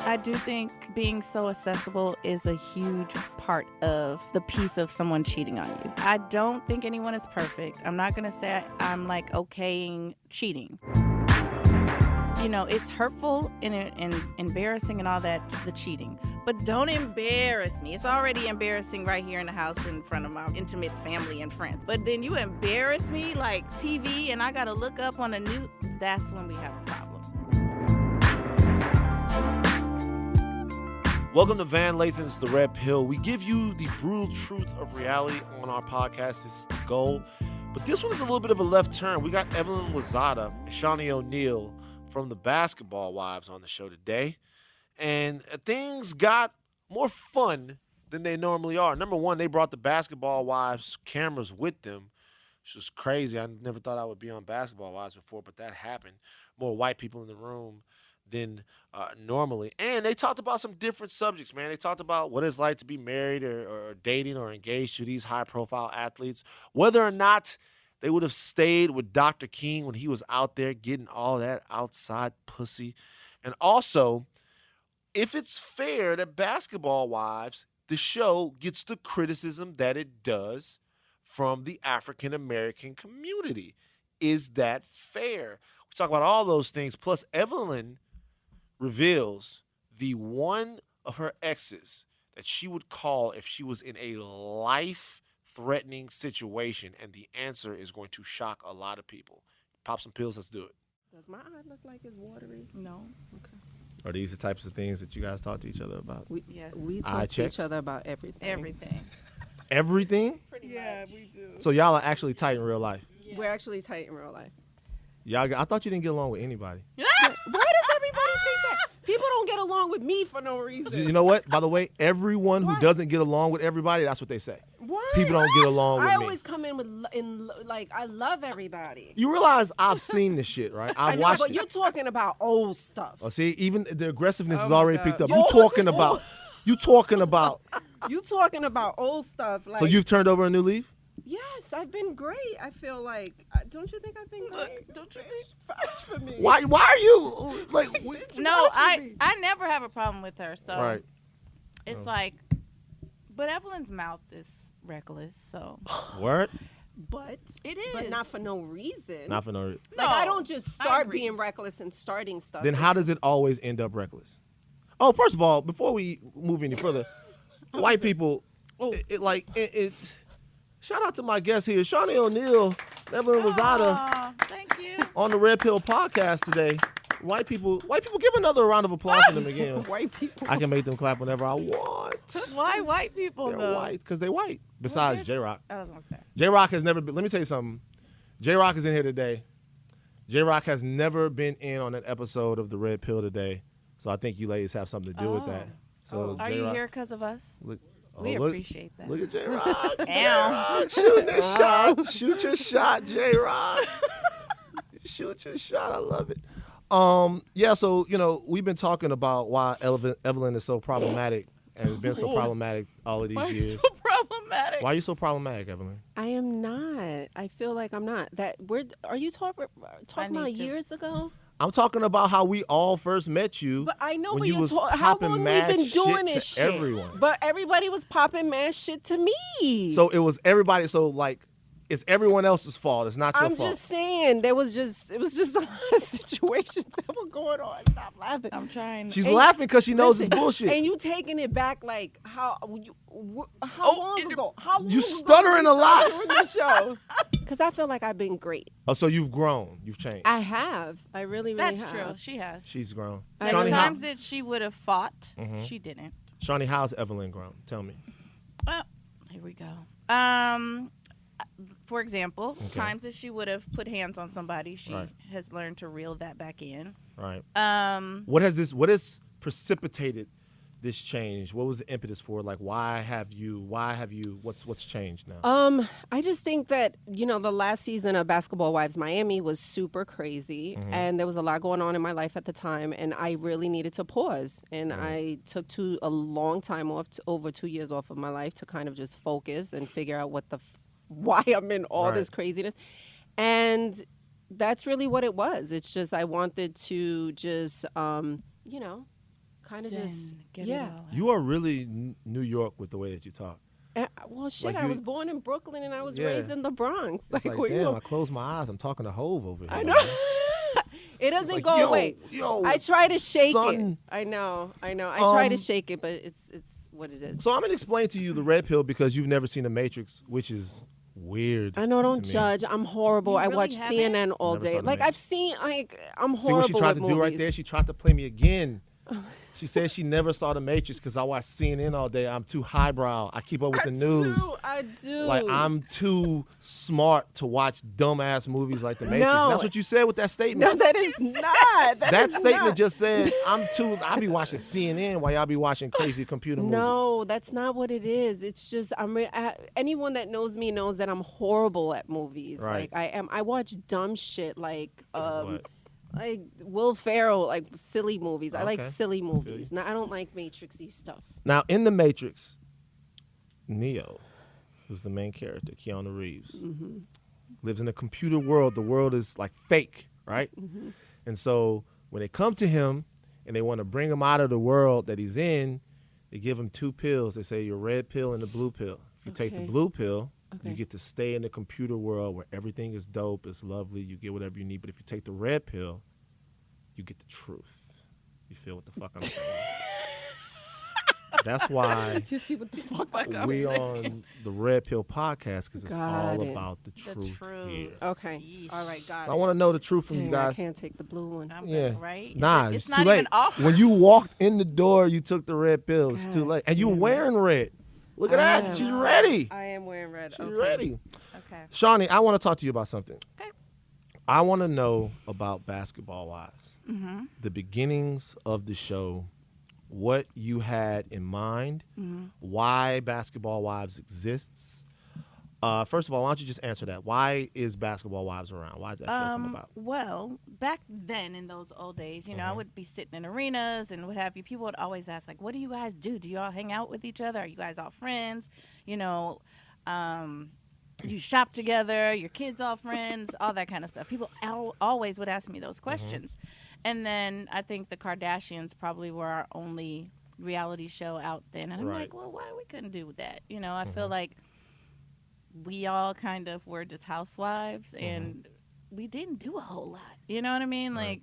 I do think being so accessible is a huge part of the piece of someone cheating on you. I don't think anyone is perfect. I'm not going to say I'm like okaying cheating. You know, it's hurtful and embarrassing and all that, the cheating. But don't embarrass me. It's already embarrassing right here in the house in front of my intimate family and friends. But then you embarrass me like TV and I got to look up on the news. That's when we have a problem. Welcome to Van Lathan's The Red Pill. We give you the brutal truth of reality on our podcast. This is the goal. But this one is a little bit of a left turn. We got Evelyn Lozada and Shaunie O'Neal from the Basketball Wives on the show today. And things got more fun than they normally are. Number one, they brought the Basketball Wives cameras with them, which was crazy. I never thought I would be on Basketball Wives before, but that happened. More white people in the room than normally. And they talked about some different subjects, man. They talked about what it's like to be married or dating or engaged to these high-profile athletes, whether or not they would have stayed with Dr. King when he was out there getting all that outside pussy. And also, if it's fair that Basketball Wives, the show, gets the criticism that it does from the African-American community. Is that fair? We talk about all those things. Plus, Evelyn reveals the one of her exes that she would call if she was in a life-threatening situation, and the answer is going to shock a lot of people. Pop some pills, let's do it. Does my eye look like it's watery? No. Okay. Are these the types of things that you guys talk to each other about? Yes. We Eye talk to checks? each other about everything. Everything. Everything? Yeah, we do. So y'all are actually tight in real life? Yeah. We're actually tight in real life. I thought you didn't get along with anybody. Why does everybody think that? People don't get along with me for no reason. You know what? By the way, everyone who What? doesn't get along with everybody, that's what they say. Why? People don't get along with I me. always come in with I love everybody. You realize I've seen this shit, right? I I've know, watched but it. you're talking about old stuff. Oh, see, even the aggressiveness Oh is my already God. picked up. Yo. You talking about You talking about old stuff. Like, so you've turned over a new leaf? Yes, I've been great. I feel like, don't you think I've been great? Don't you think? Vouch for me. Why are you like No, I never have a problem with her. So right. it's like, but Evelyn's mouth is reckless. So Word? But it is. But not for no reason. Not for no reason. No, Like, I don't just I start agree. being reckless and starting stuff. Then how does it always end up reckless? Oh, first of all, before we move any further, white people, Oh. it's shout out to my guest here, Shaunie O'Neal, Evelyn Lozada, Aw, thank you. on the Red Pill podcast today. White people, give another round of applause for them again. White people. I can make them clap whenever I want. Why white people They're though? white because they white. Besides Well, J-Rock. I was gonna say. J-Rock has never been. Let me tell you something. J-Rock is in here today. J-Rock has never been in on an episode of the Red Pill today. So I think you ladies have something to do with that. So Are you J-Rock, here because of us? Look, We look- appreciate that. Look at J-Rock. Ow. J-Rock shooting his shot. Shoot your shot, J-Rock. Shoot your shot. I love it. Yeah, so, we've been talking about why Evelyn is so problematic and has been so problematic all of these Why are you years. so problematic? Why are you so problematic, Evelyn? I am not. I feel like I'm not. Are you talking about need to- years ago? I'm talking about how we all first met you. But I know when what you you're was talking. How popping long we mad been doing shit this to shit? everyone. But everybody was popping mad shit to me. So it was everybody. So like, it's everyone else's fault. It's not your I'm fault. just saying it was just a lot of situations that were going on. Stop laughing. I'm trying. She's And- laughing because she knows Listen, it's bullshit. And you taking it back like how long ago? How long You ago stuttering we a lot. started doing this show? Because I feel like I've been great. Oh, so you've grown. You've changed. I have. I really That's have. true. She has. She's grown. I Like really the have. times that she would have fought, Mhm. she didn't. Shaunie, how's Evelyn grown? Tell me. Well, here we go. For example, Okay. times that she would have put hands on somebody, she Right. has learned to reel that back in. Right. Um, What has precipitated this change? What was the impetus for it? Like, why have you, what's changed now? I just think that, the last season of Basketball Wives Miami was super crazy, and there was a lot going on in my life at the time, and I really needed to pause. And I took a long time off, over 2 years off of my life to kind of just focus and figure out why I'm in all this craziness. And that's really what it was. It's just I wanted to just, kind of just Get yeah. it all out. You are really New York with the way that you talk. Well, shit, Like I was born in Brooklyn and I was Yeah. raised in the Bronx. It's like, where you damn, know- I close my eyes. I'm talking to Hove over here. I know. It doesn't like, go yo, away. yo, I try to shake son. it. I know. I try to shake it, but it's what it is. So I'm going to explain to you the red pill because you've never seen The Matrix, which is weird. I know, don't to me. judge. I'm horrible. You I really watch haven't? CNN all Never saw day. The Like Matrix. I've seen, I'm See horrible what she tried to with do right movies. there? She tried to play me again. She said she never saw The Matrix because I watch CNN all day. I'm too highbrow. I keep up with the news. I do. Like, I'm too smart to watch dumbass movies like The Matrix. No. That's what you said with that statement. No, that is not. That is statement not. just said, I be watching CNN while y'all be watching crazy computer movies. No, that's not what it is. It's just anyone that knows me knows that I'm horrible at movies. Right. Like I am. I watch dumb shit like What? like Will Ferrell, like silly movies. I like Okay. silly movies. No, I don't like Matrixy stuff. Now, in The Matrix, Neo, who's the main character, Keanu Reeves, lives in a computer world. The world is like fake, right? And so when they come to him and they want to bring him out of the world that he's in, they give him 2 pills. They say your red pill and the blue pill. If you take the Okay. blue pill, you Okay. get to stay in the computer world where everything is dope, it's lovely, you get whatever you need. But if you take the red pill, you get the truth. You feel what the fuck I'm saying? That's why You see what the fuck? we on the Red Pill podcast because it's Got all it. about the truth, truth. here. Okay. Yeesh. All right, got So I it. want to know the truth from you Dang, guys. I can't take the blue one. I'm Yeah, good, right? nah, It's it's not too late. even offered. When you walked in the door, you took the red pill. It's too God late, and you damn it. wearing red. Look at I that, am. she's ready. I am wearing red. She's okay. ready. Okay. Shaunie, I want to talk to you about something. Okay. I want to know about Basketball Wives. Mm-hmm. The beginnings of the show, what you had in mind, why Basketball Wives exists. First of all, why don't you just answer that? Why is Basketball Wives around? Why did that show come about? Well, back then in those old days, you know, I would be sitting in arenas and what have you. People would always ask, like, what do you guys do? Do you all hang out with each other? Are you guys all friends? You know, do you shop together? Your kids all friends? All that kind of stuff. People always would ask me those questions. And then I think the Kardashians probably were our only reality show out then. And I'm Right. like, well, why we couldn't do that? You know, I feel like we all kind of were just housewives and we didn't do a whole lot. You know what I mean? Right. Like,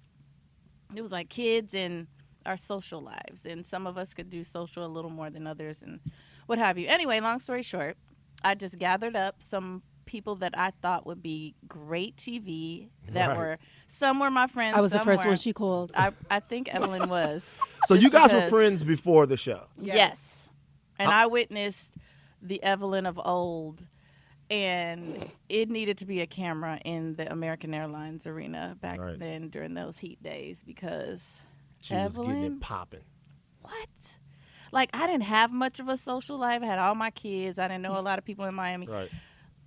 it was like kids and our social lives. And some of us could do social a little more than others and what have you. Anyway, long story short, I just gathered up some people that I thought would be great TV that Right. were, some were my friends. I was the some first one weren't. she called. I think Evelyn was. So Just you guys were because- friends before the show. Yes. And I witnessed the Evelyn of old, and it needed to be a camera in the American Airlines arena back Right. then during those heat days because She was getting Evelyn? it popping. what? Like, I didn't have much of a social life. I had all my kids. I didn't know a lot of people in Miami. Right.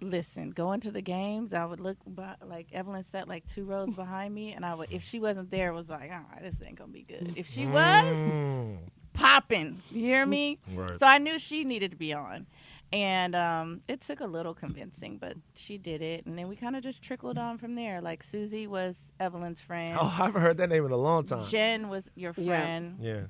Listen, going to the games, I would look like Evelyn sat like 2 rows behind me, and I would, if she wasn't there, it was like, all right, this ain't gonna be good. If she was, popping, you hear me? Right. So I knew she needed to be on, and it took a little convincing, but she did it, and then we kind of just trickled on from there. Like Susie was Evelyn's friend, Oh, I haven't heard that name in a long time. Jen was your Yeah. friend. Yeah.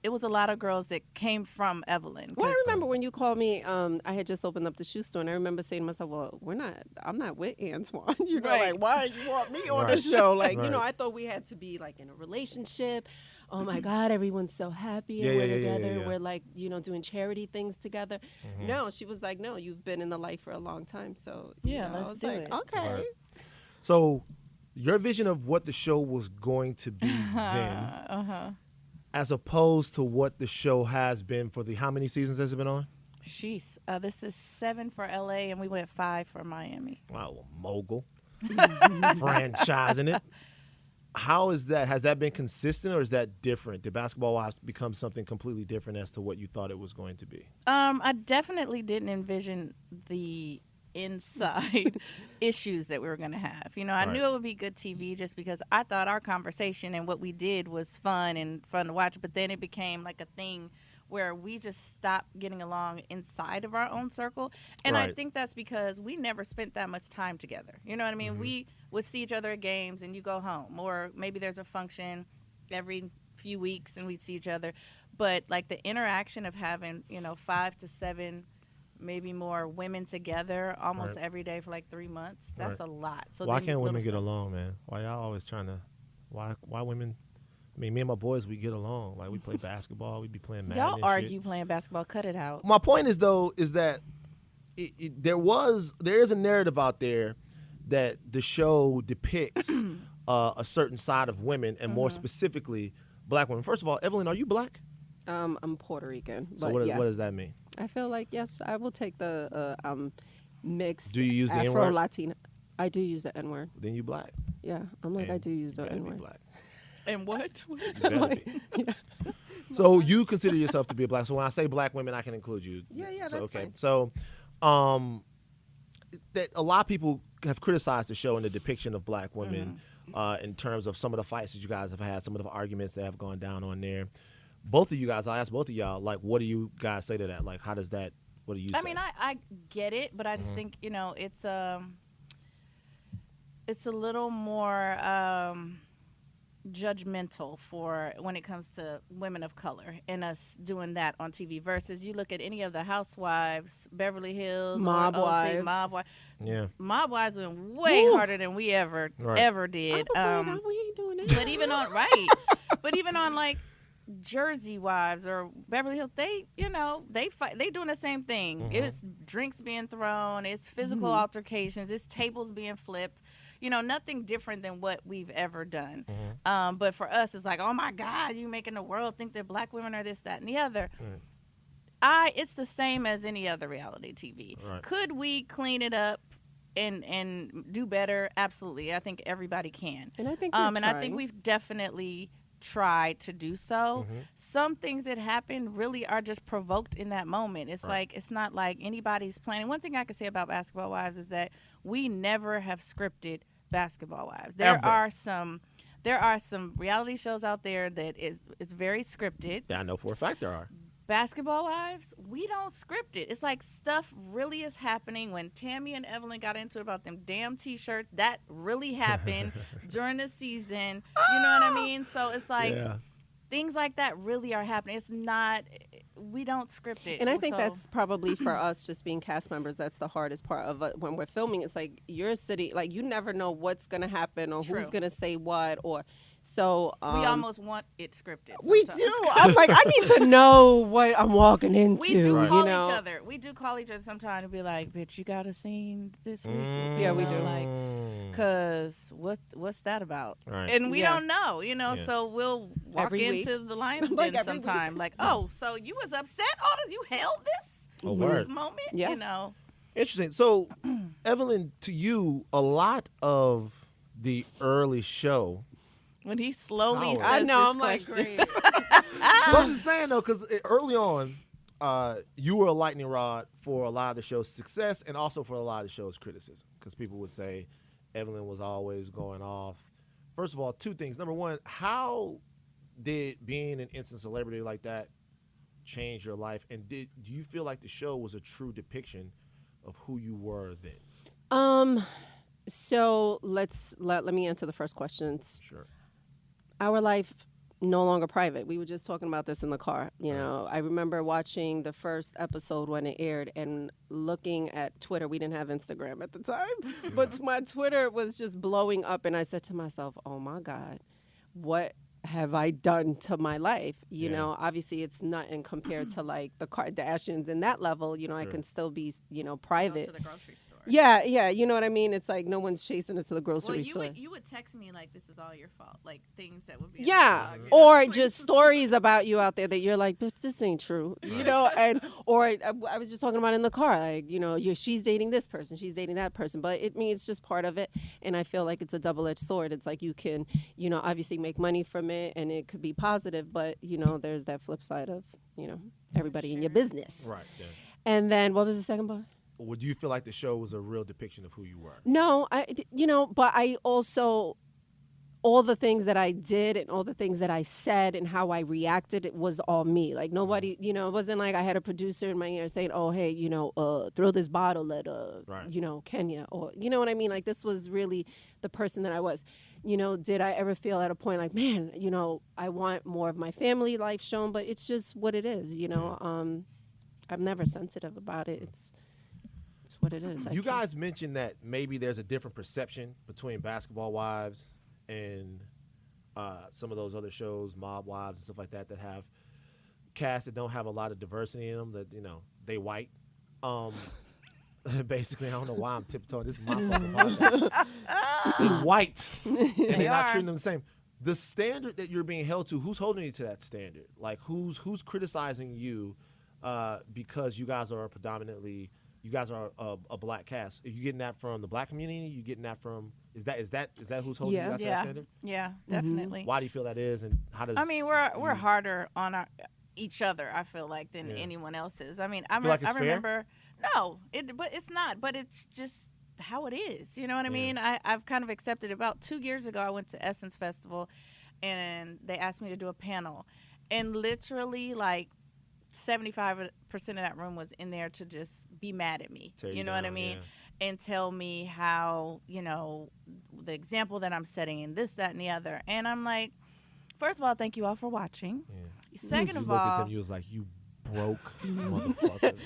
It was a lot of girls that came from Evelyn. Well, I 'cause- remember when you called me. I had just opened up the shoe store, and I remember saying to myself, "Well, I'm not with Antoine. You know, Right. like why you want me on Right. the show? Like, you know, Right. I thought we had to be like in a relationship. Oh my God, everyone's so happy Yeah, and we're yeah, yeah, together. yeah. We're like, you know, doing charity things together. No, she was like, no, you've been in the life for a long time, so you Yeah, know, I let's was do like, it. okay. Right. So, your vision of what the show was going to be then, as opposed to what the show has been for the how many seasons has it been on? Sheesh. This is 7 for LA, and we went 5 for Miami. Wow, mogul, franchising it. How is that? Has that been consistent, or is that different? Did Basketball Wives become something completely different as to what you thought it was going to be? I definitely didn't envision the inside issues that we were going to have. You know, I Right. knew it would be good TV just because I thought our conversation and what we did was fun and fun to watch, but then it became like a thing where we just stopped getting along inside of our own circle. And I Right. think that's because we never spent that much time together. You know what I mean? We would see each other at games and you go home, or maybe there's a function every few weeks and we'd see each other. But like the interaction of having, 5 to 7, maybe more women together almost every day for like 3 months, that's a lot. So why can't women get along, man? Why y'all always trying to, why women? I mean, me and my boys, we get along. Like, we play basketball. We be playing Madden. Y'all argue playing basketball. Cut it out. My point is, though, is that there is a narrative out there that the show depicts a certain side of women, and more specifically, black women. First of all, Evelyn, are you black? I'm Puerto Rican. So but what does that mean? I feel like, yes, I will take the mixed Do you use the N-word? Afro-Latina. I do use the N-word. Then you black. Yeah, I'm like, And I do use the you better be N-word. black. And what? You better be. So you consider yourself to be a black. So when I say black women, I can include you. Yeah, so, that's okay. fine. So, that a lot of people have criticized the show and the depiction of black women in terms of some of the fights that you guys have had, some of the arguments that have gone down on there. Both of you guys, I asked both of y'all, like, what do you guys say to that? Like, how does that? What do you say? I mean, I get it, but I just think it's a little more judgmental for when it comes to women of color and us doing that on TV versus you look at any of the Housewives, Beverly Hills, Mob or OC, Wives. Mob Wives. Yeah. Mob Wives went way harder than we ever did. I was like, we ain't doing that. But even on but even on like Jersey Wives or Beverly Hills, they fight. They doing the same thing. It's drinks being thrown. It's physical altercations. It's tables being flipped. Nothing different than what we've ever done. But for us, it's like, oh my God, you making the world think that black women are this, that, and the other. It's the same as any other reality TV. Right. Could we clean it up and do better? Absolutely. I think everybody can. And I think I think we've definitely tried to do so. Some things that happen really are just provoked in that moment. It's like, it's not like anybody's planning. One thing I can say about Basketball Wives is that we never have scripted Basketball Wives. There are some reality shows out there that it's very scripted. Yeah, I know for a fact there are. Basketball Wives, we don't script it. It's like stuff really is happening. When Tammy and Evelyn got into it about them damn T-shirts, that really happened during the season. You know what I mean? So it's like things like that really are happening. It's not, we don't script it. And I think that's probably for us, just being cast members, that's the hardest part of it. When we're filming. It's like you're sitting, like you never know what's going to happen or who's going to say what or. So we almost want it scripted. We do. I was like, I need to know what I'm walking into. We do call each other. We do call each other sometimes and be like, "Bitch, you got a scene this week?" Yeah, we do. Like, cause what's that about? Right. And we don't know, So we'll walk Every into week. the lion's Like den every sometime. Like, oh, so you was upset? You held this? Oh, in word. this moment? Yeah. Interesting. So, Evelyn, to you, a lot of the early show. When he slowly says I know, this I'm like, question. great. I'm just saying, though, because early on, you were a lightning rod for a lot of the show's success and also for a lot of the show's criticism. Because people would say Evelyn was always going off. First of all, two things. Number one, how did being an instant celebrity like that change your life? And do you feel like the show was a true depiction of who you were then? So let me answer the first question. Sure. Our life no longer private. We were just talking about this in the car. I remember watching the first episode when it aired and looking at Twitter. We didn't have Instagram at the time, but my Twitter was just blowing up, and I said to myself, "Oh my God, what have I done to my life?" Obviously it's nothing compared to like the Kardashians and that level. I can still be, private. Go to the grocery store. Yeah, you know what I mean? It's like no one's chasing us to the grocery store. You would text me like, this is all your fault. Like things that would be. Yeah, in the blog, or Like, just stories about you out there that you're like, but this ain't true, or I was just talking about in the car, like, she's dating this person, she's dating that person, but it's just part of it, and I feel like it's a double-edged sword. It's like you can, obviously make money from it, and it could be positive, but there's that flip side of, everybody in your business. Right. Yeah. And then what was the second part? Would you feel like the show was a real depiction of who you were? No, but I also all the things that I did and all the things that I said and how I reacted, it was all me. Like nobody, you know, it wasn't like I had a producer in my ear saying, oh, hey, you know, throw this bottle at, you know, Kenya, or, you know what I mean? Like this was really the person that I was. You know, did I ever feel at a point like, man, you know, I want more of my family life shown, but it's just what it is, you know. I'm never sensitive about it. It's what it is. You guys mentioned that maybe there's a different perception between Basketball Wives and some of those other shows, Mob Wives and stuff like that, that have casts that don't have a lot of diversity in them, that, you know, they white. Basically, I don't know why I'm tiptoeing. This is my fucking podcast. They white, and they're not treating them the same. The standard that you're being held to, who's holding you to that standard? Like, who's criticizing you because you guys are predominantly, you guys are a black cast? Are you getting that from the black community? You getting that from, is that who's holding you guys to that standard? Yeah, definitely. Why do you feel that is, and how does? I mean, we're harder on each other, I feel like, than anyone else's. I mean, I remember. No, but it's not. But it's just how it is. You know what I mean? I've kind of accepted. About 2 years ago, I went to Essence Festival, and they asked me to do a panel, and literally like 75% of that room was in there to just be mad at me. You know what I mean? Yeah. And tell me how, you know, the example that I'm setting and this, that, and the other. And I'm like, first of all, thank you all for watching. Yeah. Second of all, look at them, you was like, you broke motherfuckers.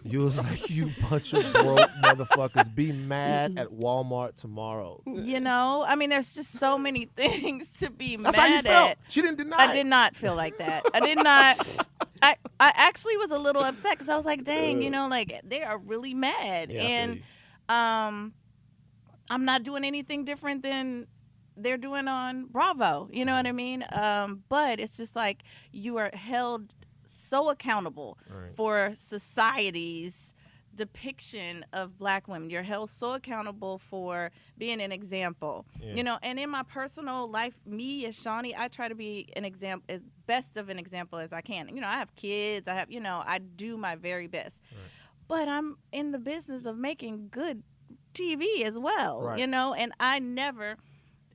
You was like, you bunch of broke motherfuckers. Be mad at Walmart tomorry. You know, I mean, there's just so many things to be That's mad how you felt. at. She didn't deny I did not feel like that. I did not. I actually was a little upset because I was like, dang, you know, like they are really mad. Yeah, and I'm not doing anything different than they're doing on Bravo. You know what I mean? But it's just like you are held so accountable for society's depiction of black women. You're held so accountable for being an example. You know, and in my personal life, me as Shaunie, I try to be an example, as best of an example as I can. You know, I have kids. I have, you know, I do my very best. But I'm in the business of making good TV as well, you know, and I never,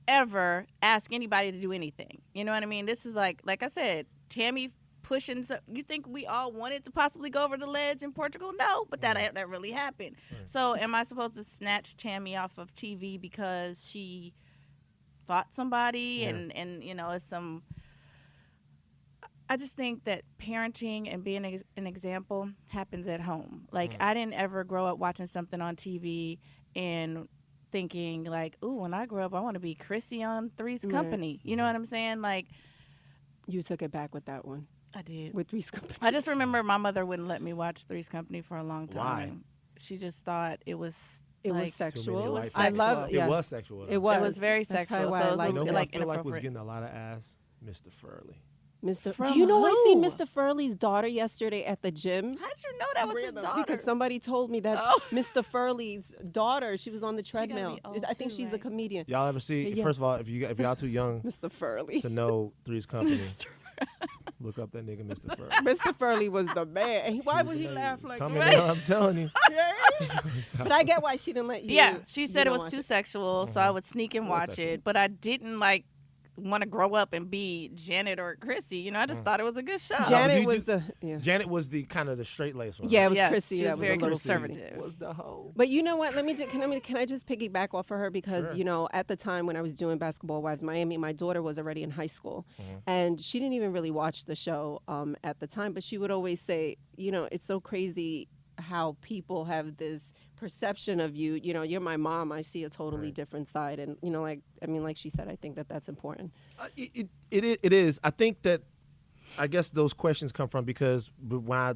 ever ask anybody to do anything. You know what I mean? This is like I said, Tammy pushing. You think we all wanted to possibly go over the ledge in Portugal? No, but that really happened. So am I supposed to snatch Tammy off of TV because she fought somebody and you know, it's some... I just think that parenting and being an example happens at home. Like, I didn't ever grow up watching something on TV and thinking like, ooh, when I grow up, I want to be Chrissy on Three's Company. You know what I'm saying? Like, you took it back with that one. I did. With Three's Company. I just remember my mother wouldn't let me watch Three's Company for a long time. Why? She just thought it was... It like, was sexual. It was I sexual. love. It was sexual. It was. It was very That's sexual. why So I it was liked You know it. who like I feel like was inappropriate. getting a lot of ass? Mr. Furley. Do you know I who? seen Mr. Furley's daughter yesterday at the gym? How'd you know that was his daughter? Because somebody told me that's Mr. Furley's daughter. She was on the treadmill. old I think too, she's a right? comedian. Y'all ever see? Yeah. First of all, if y'all too young Mr. Furley. to know Three's Company, look up that nigga, Mr. Furley. Mr. Furley was the man. And why would he laugh like Coming that? down, I'm telling you. But I get why she didn't let you. Yeah, she you said it don't was watch too sexual, so I would sneak and watch sexual. it. But I didn't like want to grow up and be Janet or Chrissy. You know, I just thought it was a good show. Janet you was do- the Janet was the kind of the straight laced one. Yeah, it was Yes, Chrissy. she that was was very a little conservative. Was the hoe. But you know what? Let me can I just piggyback off of her because Sure. you know at the time when I was doing Basketball Wives Miami, my daughter was already in high school, and she didn't even really watch the show at the time. But she would always say, you know, it's so crazy how people have this perception of you. You know, you're my mom. I see a totally different side, and you know, like she said, I think that that's important. It is. I think that, I guess those questions come from because when I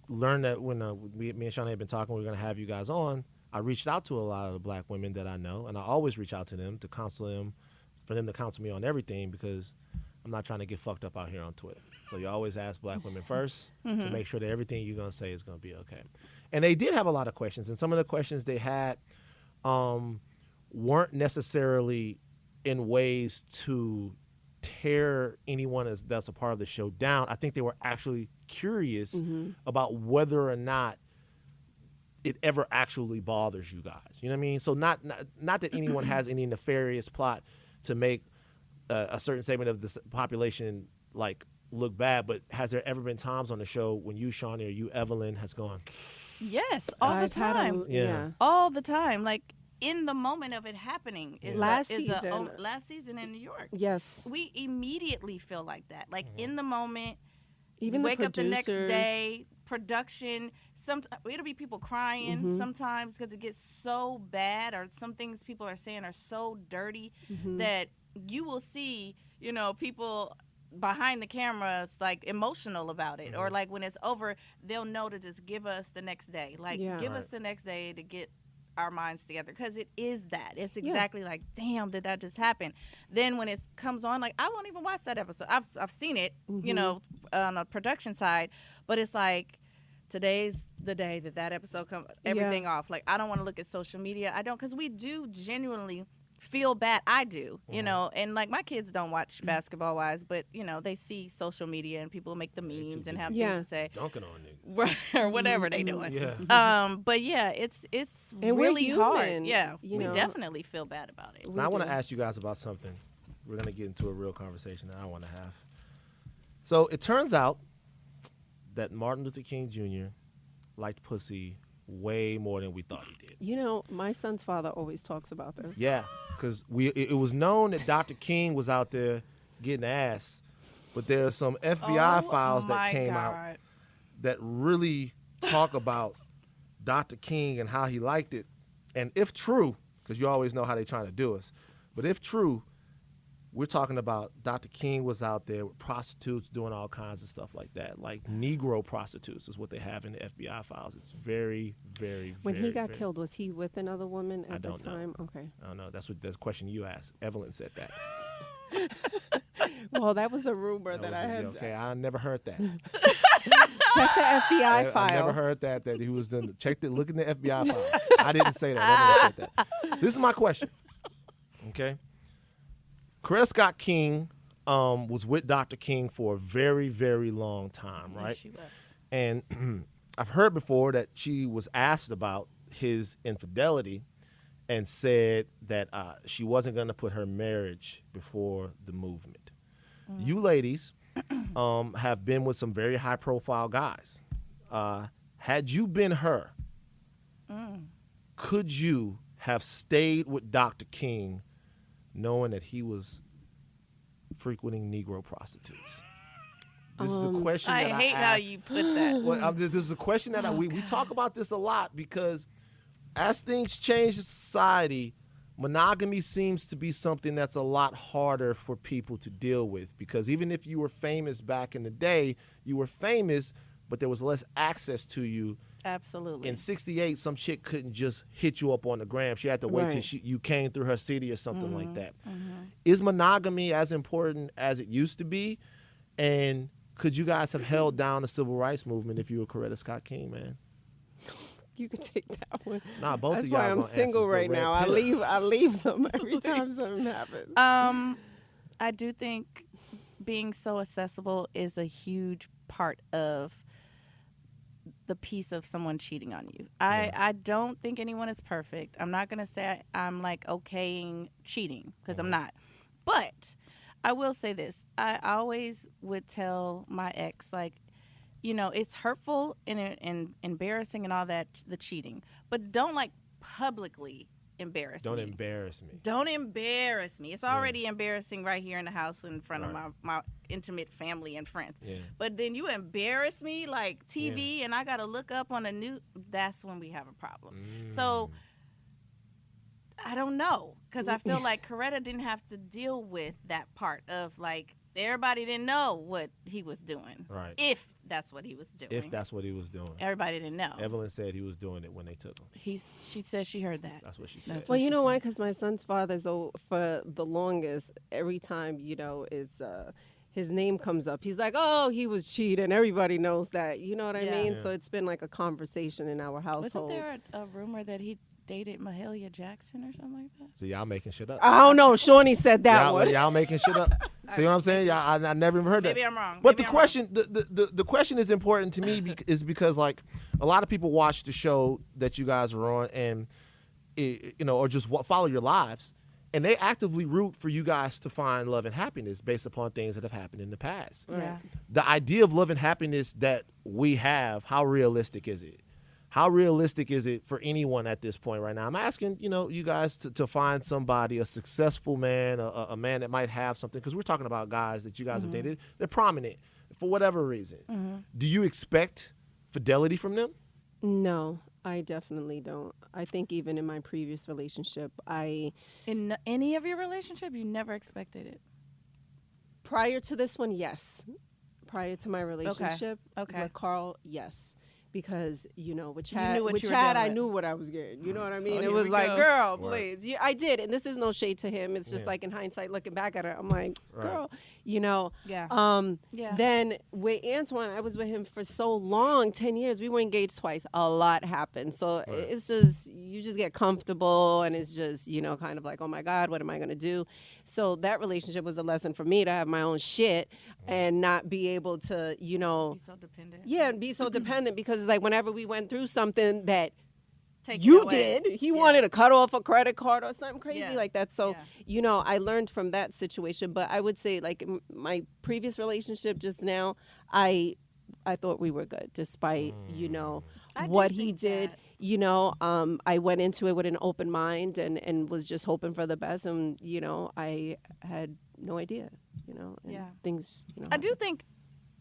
learned that when me and Shaunie had been talking, we were going to have you guys on, I reached out to a lot of the black women that I know, and I always reach out to them to counsel them, for them to counsel me on everything because I'm not trying to get fucked up out here on Twitter. So you always ask black women first to make sure that everything you're going to say is going to be okay. And they did have a lot of questions, and some of the questions they had weren't necessarily in ways to tear anyone that's a part of the show down. I think they were actually curious about whether or not it ever actually bothers you guys. You know what I mean? So not that anyone has any nefarious plot to make a certain segment of the population like look bad. But has there ever been times on the show when you, Shaunie, or you, Evelyn, has gone? Yes, all the time. Yeah. All the time. Like in the moment of it happening. Last season. Last season in New York. Yes. We immediately feel like that. Like in the moment. Even you the wake up the next producers. day. Production. It'll be people crying sometimes because it gets so bad, or some things people are saying are so dirty that you will see, people behind the cameras like emotional about it, or like when it's over, they'll know to just give us the next day, give us the next day to get our minds together, because it is that. It's exactly like, damn, did that just happen? Then when it comes on, like I won't even watch that episode. I've seen it, on the production side, but it's like today's the day that episode comes, everything off. Like I don't want to look at social media. I don't, because we do genuinely feel bad. I do, and like my kids don't watch Basketball Wives, but they see social media and people make the memes and have things to say, dunking on niggas, or whatever they doing. But yeah, it's and really we're hard. human, Yeah, we definitely feel bad about it. Now I want to ask you guys about something. We're gonna get into a real conversation that I want to have. So it turns out that Martin Luther King Jr. liked pussy way more than we thought he did. My son's father always talks about this. Yeah, because it was known that Dr. King was out there getting ass, but there are some FBI files that came out that really talk about Dr. King and how he liked it. And if true, because you always know how they're trying to do us, but if true, we're talking about Dr. King was out there with prostitutes doing all kinds of stuff like that. Like Negro prostitutes is what they have in the FBI files. It's very, very, When very, he got very, killed, was he with another woman at the don't know. time? Okay. I don't know. That's the question you asked. Evelyn said that. Well, that was a rumor that I had. Okay, I never heard that. Check the FBI file. I never heard that he was done. Look in the FBI file. I didn't say that. I never said that. This is my question. Okay. Coretta Scott King was with Dr. King for a very, very long time, right? Yes, she was. And I've heard before that she was asked about his infidelity and said that she wasn't going to put her marriage before the movement. You ladies have been with some very high-profile guys. Had you been her, could you have stayed with Dr. King knowing that he was frequenting Negro prostitutes? This is a question that I hate ask. how you put that. Well, this is a question that we talk about this a lot, because as things change in society, monogamy seems to be something that's a lot harder for people to deal with, because even if you were famous back in the day, you were famous, but there was less access to you. Absolutely. In 68, some chick couldn't just hit you up on the gram. She had to wait till you came through her city or something like that. Is monogamy as important as it used to be? And could you guys have held down the civil rights movement if you were Coretta Scott King, man? You can take that one. Nah, both That's of y'all why I'm gonna single answer right the red now. pill. I leave them every time something happens. I do think being so accessible is a huge part of the piece of someone cheating on you. I don't think anyone is perfect. I'm not going to say I'm like okaying cheating, because I'm not. But I will say this. I always would tell my ex, like, it's hurtful and embarrassing and all that, the cheating. But don't like publicly embarrass Don't me. embarrass me. Don't embarrass me. It's already embarrassing right here in the house in front of my intimate family and friends. Yeah. But then you embarrass me like TV and I got to look up on the news. That's when we have a problem. So I don't know, because I feel like Coretta didn't have to deal with that part of like everybody didn't know what he was doing. Right. If that's what he was doing. If that's what he was doing. Everybody didn't know. Evelyn said he was doing it when they took him. She said she heard that. That's what she said. That's Well, what you she know said. why? Because my son's father's for the longest, every time, is his name comes up, he's like, oh, he was cheating. Everybody knows that. You know what I mean? Yeah. So it's been like a conversation in our household. Wasn't there a rumor that he dated Mahalia Jackson or something like that? So y'all making shit up. I don't know. Shaunie said that y'all, one. y'all making shit up. See what I'm saying? Y'all, I never even heard that. Maybe I'm wrong. But Maybe the I'm question, the question is important to me is because like a lot of people watch the show that you guys are on and or just follow your lives, And they actively root for you guys to find love and happiness based upon things that have happened in the past. Yeah. The idea of love and happiness that we have, how realistic is it? How realistic is it for anyone at this point right now? I'm asking, you guys to find somebody, a successful man, a man that might have something, because we're talking about guys that you guys have dated. They're prominent for whatever reason. Do you expect fidelity from them? No, I definitely don't. I think even in my previous relationship, In any of your relationship, you never expected it. prior to this one, yes. Prior to my relationship Okay. with Carl, yes. Because, with You knew Chad, what with you were Chad dealing I with. knew what I was getting. You know what I mean? Oh, It here was we like, go. girl, Right. please. Yeah, I did. And this is no shade to him. It's just like in hindsight, looking back at it, I'm like, girl, Yeah. Yeah. Then with Antoine, I was with him for so long, 10 years. We were engaged twice. A lot happened. So it's just, you just get comfortable and it's just, kind of like, oh my God, what am I going to do? So that relationship was a lesson for me to have my own shit and not be able to, Be so dependent. yeah, and be so dependent because it's like whenever we went through something that Take you it away. did, he wanted to cut off a credit card or something crazy Yeah. like that. So, Yeah. I learned from that situation. But I would say, like, my previous relationship just now, I thought we were good despite, I do what he think did. that. I went into it with an open mind and was just hoping for the best. And, I had no idea, and Yeah. things, I do think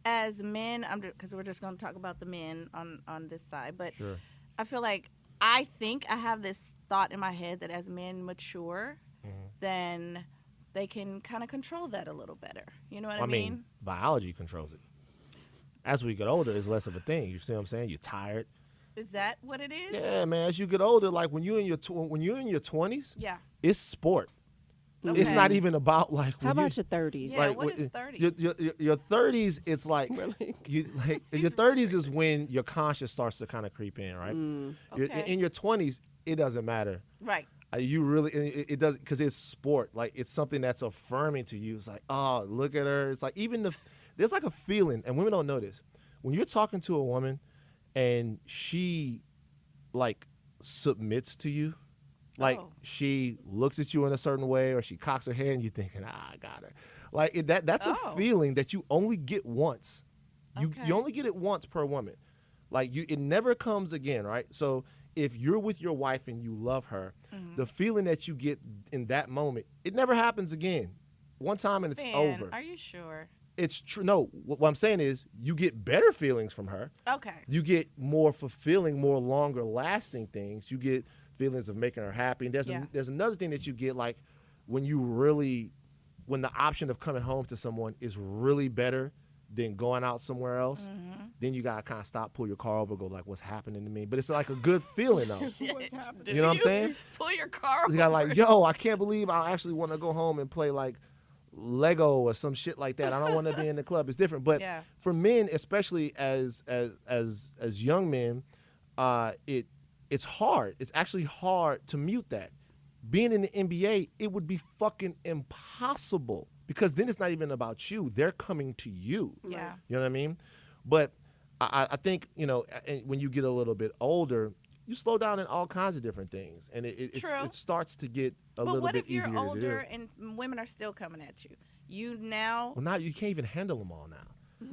as men, because we're just going to talk about the men on this side, but Sure. I feel like I have this thought in my head that as men mature, then they can kind of control that a little better. You know what I mean? Biology controls it. As we get older, it's less of a thing. You see what I'm saying? You're tired. Is that what it is? Yeah, man. As you get older, like when you're in your 20s, Yeah. it's sport. It's Okay. not even about like. How when about your 30s? Yeah, like, what when- is 30s? Your 30s, it's like Really? your 30s is when your conscience starts to kind of creep in, right? Okay. In your 20s, it doesn't matter. Right. You really it does because it's sport. Like it's something that's affirming to you. It's like, oh, look at her. It's like there's like a feeling, and women don't know this. When you're talking to a woman, and she like submits to you. Like she looks at you in a certain way, or she cocks her head, and you're thinking, I got her. Like that's a feeling that you only get once. You only get it once per woman. Like it never comes again, right? So if you're with your wife and you love her, the feeling that you get in that moment, it never happens again. One time and it's over. Are you sure? It's true. No, what I'm saying is you get better feelings from her. Okay. You get more fulfilling, more longer lasting things. You get feelings of making her happy. And there's another thing that you get, like when the option of coming home to someone is really better than going out somewhere else, then you gotta kind of stop, pull your car over, go like, what's happening to me? But it's like a good feeling though. What's happening? You know what I'm saying? Pull your car You got over. like, yo, I can't believe I actually want to go home and play like Lego or some shit like that. I don't want to be in the club. It's different. But for men, especially as young men, it's hard. It's actually hard to mute that. Being in the NBA, it would be fucking impossible because then it's not even about you. They're coming to you. Yeah. You know what I mean? But I think, when you get a little bit older, you slow down in all kinds of different things. And it starts to get a little bit easier to do. But what if you're older and women are still coming at you? Well, now you can't even handle them all now.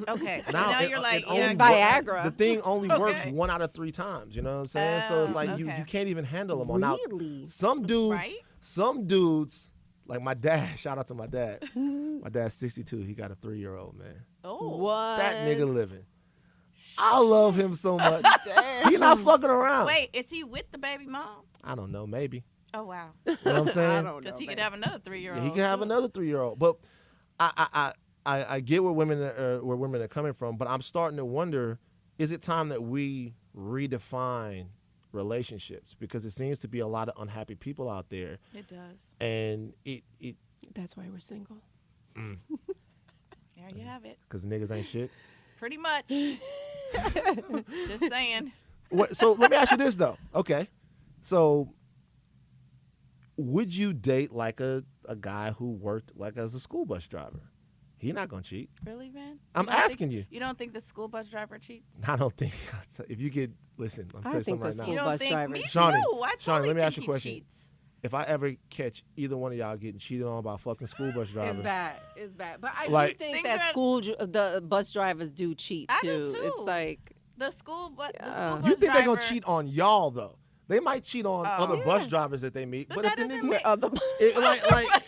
Okay, so now you're like, It's Viagra. The thing only works 1 out of 3 times. You know what I'm saying? So it's like you can't even handle them all. Now, Really? some dudes, Right? like my dad. Shout out to my dad. My dad's 62. He got a 3-year-old, man. Oh. What? That nigga living. I love him so much. Damn. He not fucking around. Wait, is he with the baby mom? I don't know. Maybe. Oh, wow. You know what I'm saying? I don't know. Because he could have another 3-year-old. Yeah, he can have another 3-year-old. But I get where women are coming from, but I'm starting to wonder, is it time that we redefine relationships? Because it seems to be a lot of unhappy people out there. It does. And it That's why we're single. There you have it. because niggas ain't shit. Pretty much. Just saying. So let me ask you this though. Okay. So would you date like a guy who worked like as a school bus driver? He not gonna cheat. Really, man? I'm asking you. You don't think the school bus driver cheats? I don't think. If you get listen, I'm I telling you think something right the now. school You don't bus think driver. me Shawnee, too. I Shawnee, totally let me think ask you a he question. cheats. if I ever catch either one of y'all getting cheated on by a fucking school bus driver, It's bad. It's bad. But I Like- do think Things that are- the bus drivers do cheat I too. do, too. It's like The school bus you think they're gonna driver- cheat on y'all though? They might cheat on other bus Yeah. drivers that they meet, But but that if the doesn't nigga, make- other.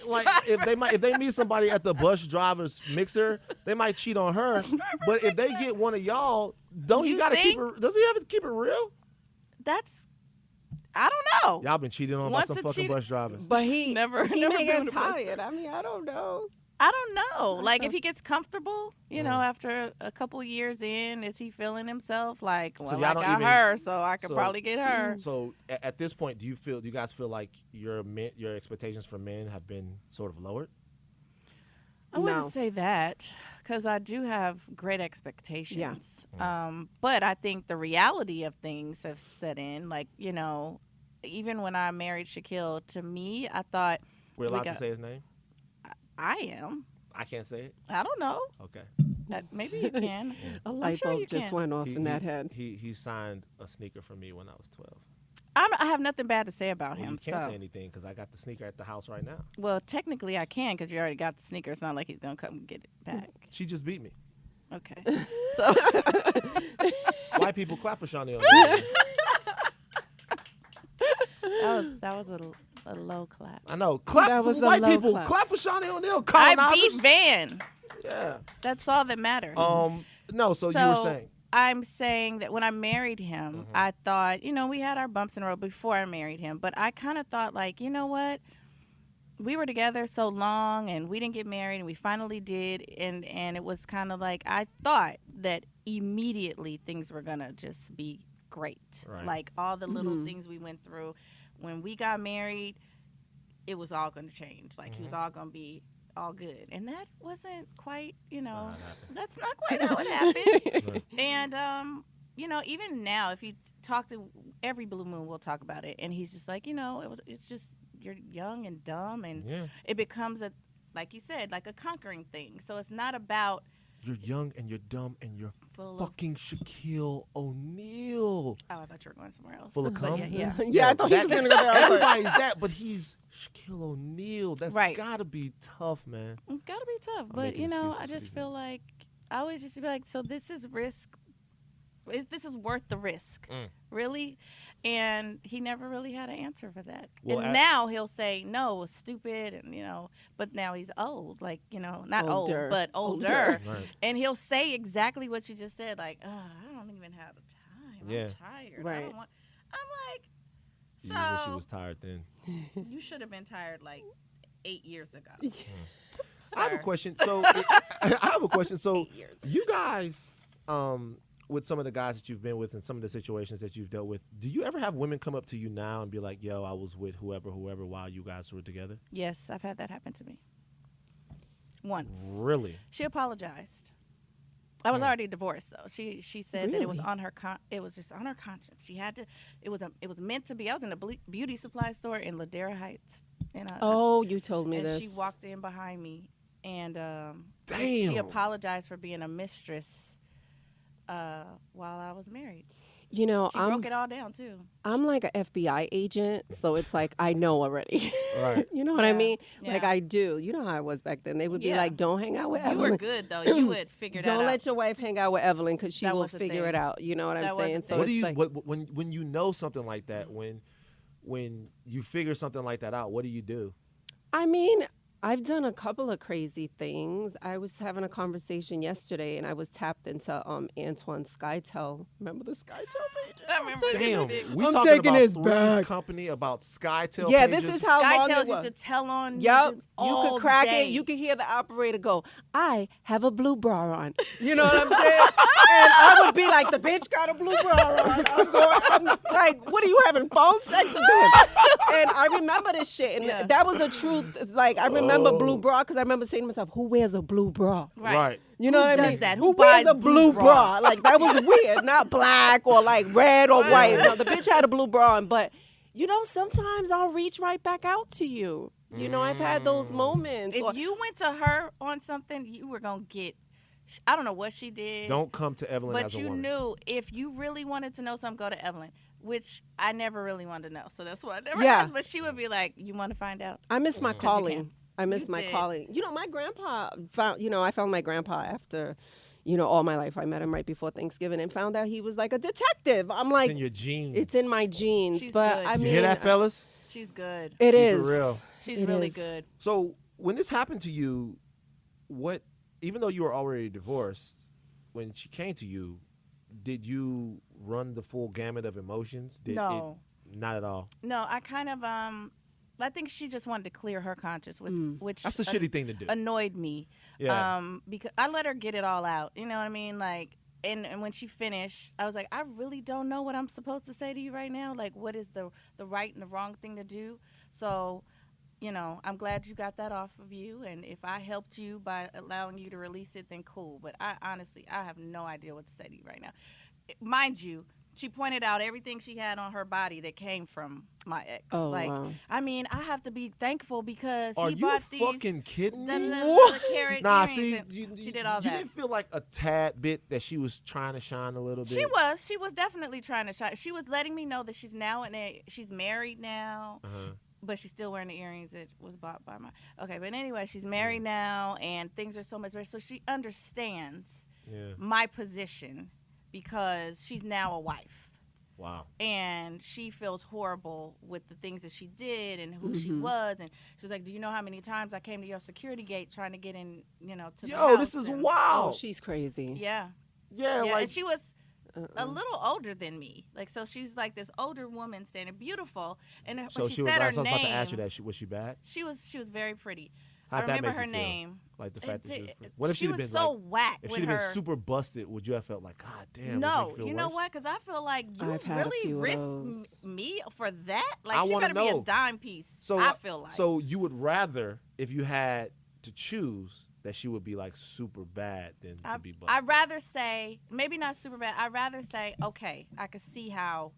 like if they meet somebody at the bus driver's mixer, they might cheat on her. But if they get one of y'all, don't he You gotta keep think? it? Does he have to keep it real? That's, I don't know. Y'all been cheated on by Once some a fucking cheater- bus drivers. But he Never- he never may been get on a bus tired. I mean, I don't know. I don't know. Like, if he gets comfortable, you Mm. know, after a couple years in, is he feeling himself like, well, y'all I don't got even- her, so I could so- probably get her. So at this point, do you guys feel like your expectations for men have been sort of lowered? I wouldn't No. say that, because I do have great expectations. But I think the reality of things have set in. Like, you know, even when I married Shaquille, to me, I thought, We're allowed to got- say his name. I am. I can't say it. I don't know. Okay. Maybe you can. A I'm light sure bulb you just can. went off in that head. He signed a sneaker for me when I was 12. I have nothing bad to say about Well, him. you can't So, say anything because I got the sneaker at the house right now. well, technically I can, because you already got the sneaker. It's not like he's gonna come get it back. She just beat me. Okay. So White people clap for Shaunie. on that. that was a low clap. I know. Clap That for was a white low people. clap. Clap for Shaunie O'Neal. I colonizers. beat Van. Yeah. That's all that matters. No. So you were saying. I'm saying that when I married him, Mm-hmm. I thought, you know, we had our bumps in the road before I married him, but I kind of thought, like, you know what? We were together so long and we didn't get married, and we finally did, and it was kind of like, I thought that immediately things were gonna just be great. Right. Like, all the little things we went through when we got married, it was all gonna change. Like, he was all gonna be all good, and that wasn't quite, you know, that's not quite how it happened. And you know, even now, if you talk to every blue moon, we'll talk about it, and he's just like, you know, it's just, you're young and dumb, and Yeah. it becomes a, like you said, like a conquering thing. So it's not about You're young and you're dumb and you're full of, fucking Shaquille O'Neal. oh, I thought you were going somewhere else. Full of But cum? yeah. Yeah, I thought he was gonna go there. I was like, Everybody's that, but he's Shaquille O'Neal. That's Right. gotta be tough, man. It's gotta be tough, but making you know, excuses I for just these feel like I always just be like, so this is risk. This is worth the risk, really. And he never really had an answer for that. Well, and now he'll say no, it was stupid, and you know. But now he's old, like, you know, not Older. old, but older. Right. And he'll say exactly what you just said, like, I don't even have the time. Yeah. I'm tired. I Right. don't want. I'm like, You wish he so was tired then. you should have been tired like 8 years ago. I have a Sir. question. So I have a question. So 8 years. you guys, with some of the guys that you've been with and some of the situations that you've dealt with, do you ever have women come up to you now and be like, "Yo, I was with whoever while you guys were together"? Yes, I've had that happen to me. Once. Really? She apologized. I was already divorced though. She said that it was Really? on her it was just on her conscience. She had to. It was meant to be. I was in a beauty supply store in Ladera Heights, and Oh, you told me and this. she walked in behind me, and Damn. she apologized for being a mistress while I was married. You know, She broke it all down too. I'm like an FBI agent, so it's like I know already. Right. You know what I Yeah. mean? Like Yeah. I do. You know how I was back then. They would be Yeah. like, "Don't hang out with You Evelyn. were good though. You would figure that Don't out. let your wife hang out with Evelyn because she That will was the figure thing. it out." You know what That I'm was the saying? thing. So What do it's you like, when you know something like that? When you figure something like that out, what do? I mean, I've done a couple of crazy things. I was having a conversation yesterday, and I was tapped into Antoine Skytel. Remember the Skytel page? I remember Damn, we I'm talking taking about his Three's back. company about SkyTel. Yeah, pages? this is how Sky long tells it you was. to tell on. Yup, you all could crack day. it. You could hear the operator go, "I have a blue bra on." You know what I'm saying? And I would be like, "The bitch got a blue bra on." I'm like, "What are you having phone sex with him?" And I remember this shit, and Yeah. that was the truth. Like I remember blue bra because I remember saying to myself, "Who wears a blue bra?" Right. You know Who what I does mean? that? Who Who wears buys a blue blue bra? bras? Like that was weird. Not black or like red or white. No, the bitch had a blue bra on. But you know, sometimes I'll reach right back out to you. You know, I've had those moments. If Or- you went to her on something, you were gonna get. I don't know what she did. Don't come to Evelyn But as a you woman. knew if you really wanted to know something, go to Evelyn. which I never really wanted to know. So that's why I never Yeah. asked. But she would be like, "You want to find out?" I miss my calling. I miss You my did. calling. You know, my grandpa found. You know, I found my grandpa after. You know, all my life. I met him right before Thanksgiving and found out he was like a detective. I'm like, It's in your genes. it's in my genes. She's but good. I You mean, You hear that, fellas? She's good. It Keep it is. real. She's It really is. good. So when this happened to you, what? Even though you were already divorced, when she came to you, did you run the full gamut of emotions? No. Not at all. No, I kind of I think she just wanted to clear her conscience, which That's a shitty thing to do. annoyed me. Yeah. Because I let her get it all out. You know what I mean? Like, and when she finished, I was like, I really don't know what I'm supposed to say to you right now. Like, what is the right and the wrong thing to do? So, you know, I'm glad you got that off of you. And if I helped you by allowing you to release it, then cool. But I honestly have no idea what to say to you right now. Mind you, she pointed out everything she had on her body that came from my ex. Oh, like, wow. I mean, I have to be thankful because Are he you bought these. fucking kidding me? Carrot Nah, earrings, see, and she did all you that. didn't feel like a tad bit that she was trying to shine a little bit. She was definitely trying to shine. She was letting me know that she's now she's married now. Uh-huh. But she's still wearing the earrings that was bought by my. Okay, but anyway, she's married now, and things are so much better. So she understands my position because she's now a wife. Wow. And she feels horrible with the things that she did and who she was. And she was like, "Do you know how many times I came to your security gate trying to get in, to the house?" Yo, this is and, wild. Oh, she's crazy. Yeah. Yeah, like And she was a little older than me. Like, so she's like this older woman standing beautiful. And when so she she was. said I her was about to ask you name, that. Was she bad? she was very pretty. How'd I that remember make her you feel? name. Like the fact that she was. It did- What if she she'd was been so like? whack If with she'd have her. been super busted, would you have felt like, God damn? No, would make it you feel know worse? what? Because I feel like you I've had a really few of risk those. me for that. Like, I she wanna better be know. a dime piece. So I feel like. So you would rather, if you had to choose, that she would be like super bad than to be busted. I'd rather say, maybe not super bad. I'd rather say, okay, I could see how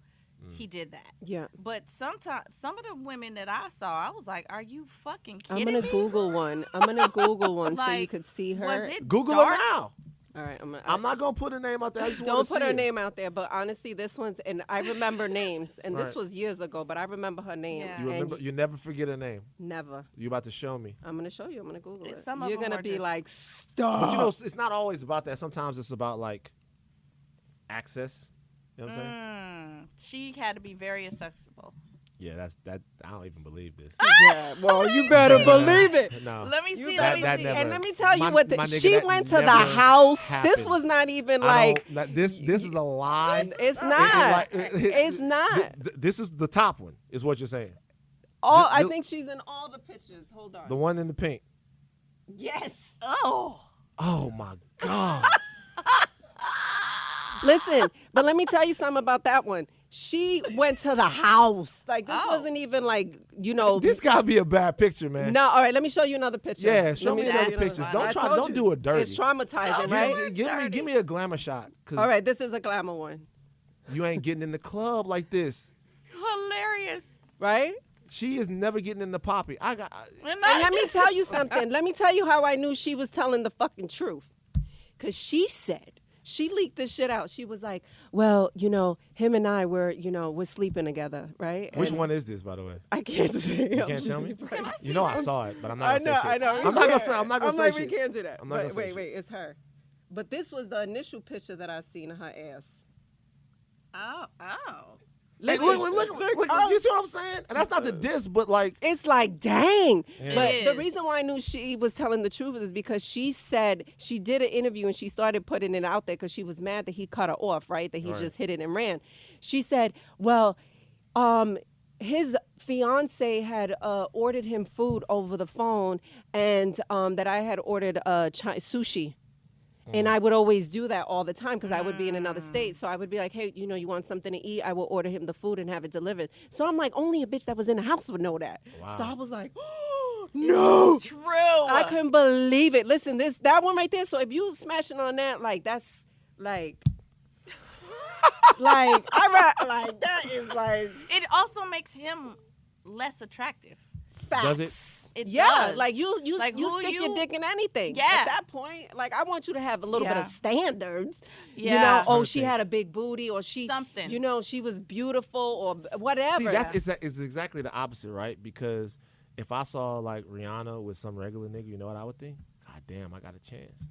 he did that. Yeah. But sometimes, some of the women that I saw, I was like, are you fucking I'm kidding gonna me? Google one. I'm gonna Google one so you Like, could see her. Was it Google dark? her now. All right, I'm not gonna put her name out there. I just Don't wanna put see her it. name out there, but honestly, this one's and I remember names, and this Right. was years ago, but I remember her name. Yeah. You and remember? You never forget her name. never. You about to show me. I'm gonna show you. I'm gonna Google it. Some of You're them gonna were be just- like, stop. But you know, it's not always about that. Sometimes it's about like access. You know what I'm saying? She had to be very accessible. Yeah, that. I don't even believe this. Yeah, well, you better believe it. No. Let me see. That- Let that me see. never- And let me tell you My- what my nigga, she that went to the never house. This happened. was not even I like don't- this is a lie. it's not. It's It's not. This is the top one. Is what you're saying. All I the- think she's in all the pictures. Hold on. The one in the pink. Yes. Oh. Oh my God. Listen, but let me tell you something about that one. She went to the house. Like this Oh. wasn't even like, you know. This gotta be a bad picture, man. No, all right, let me show you another picture. Yeah, show Let me show the other you another pictures. one. Don't I try. told Don't you. do it dirty. It's traumatizing, right? Give me a glamour shot. 'Cause All right, this is a glamour one, you ain't getting in the club like this. Hilarious. right? She is never getting in the poppy. And And let me tell you something. Let me tell you how I knew she was telling the fucking truth. Because she leaked this shit out. She was like, well, you know, him and I were, you know, we're sleeping together, right? Which And one is this, by the way? I can't say. You can't tell me. You know I saw it, but I'm not I gonna know, say shit. I know. I'm not gonna say. I'm not gonna I'm say like, shit. we can't do that. I'm not But gonna say wait, it's her. But this was the initial picture that I seen of her ass. Oh. Hey, Listen, look, you see what I'm saying? And that's not the diss, but like, it's like, dang. Yeah. But It the is. reason why I knew she was telling the truth is because she said she did an interview and she started putting it out there because she was mad that he cut her off, right? That he Right. just hit it and ran. She said, well, his fiance had ordered him food over the phone and that I had ordered sushi. And I would always do that all the time because I would be in another state. So I would be like, hey, you know, you want something to eat? I will order him the food and have it delivered. So I'm like, only a bitch that was in the house would know that. So I was like, no. True. I couldn't believe it. Listen, that one right there. So if you smashing on that, like, that's like, like that is like. It also makes him less attractive. Does facts. It yeah, does. like you Like, you who stick your you- dick in anything. Yeah. At that point, like I want you to have a little bit Yeah. of standards. You Yeah. know, oh, Trying to she think. had a big booty, or she, Something. you know, she was beautiful, or whatever. See, it's exactly the opposite, right? Because if I saw like Rihanna with some regular nigga, you know what I would think? God damn, I got a chance.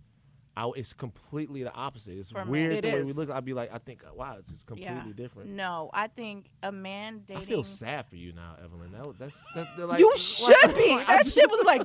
It's completely the opposite. It's For men. weird It the way we is. look. I'd be like, I think, wow, it's just completely Yeah. different. No, I think a man dating. I feel sad for you now, Evelyn. They're like, you should be. That shit was like.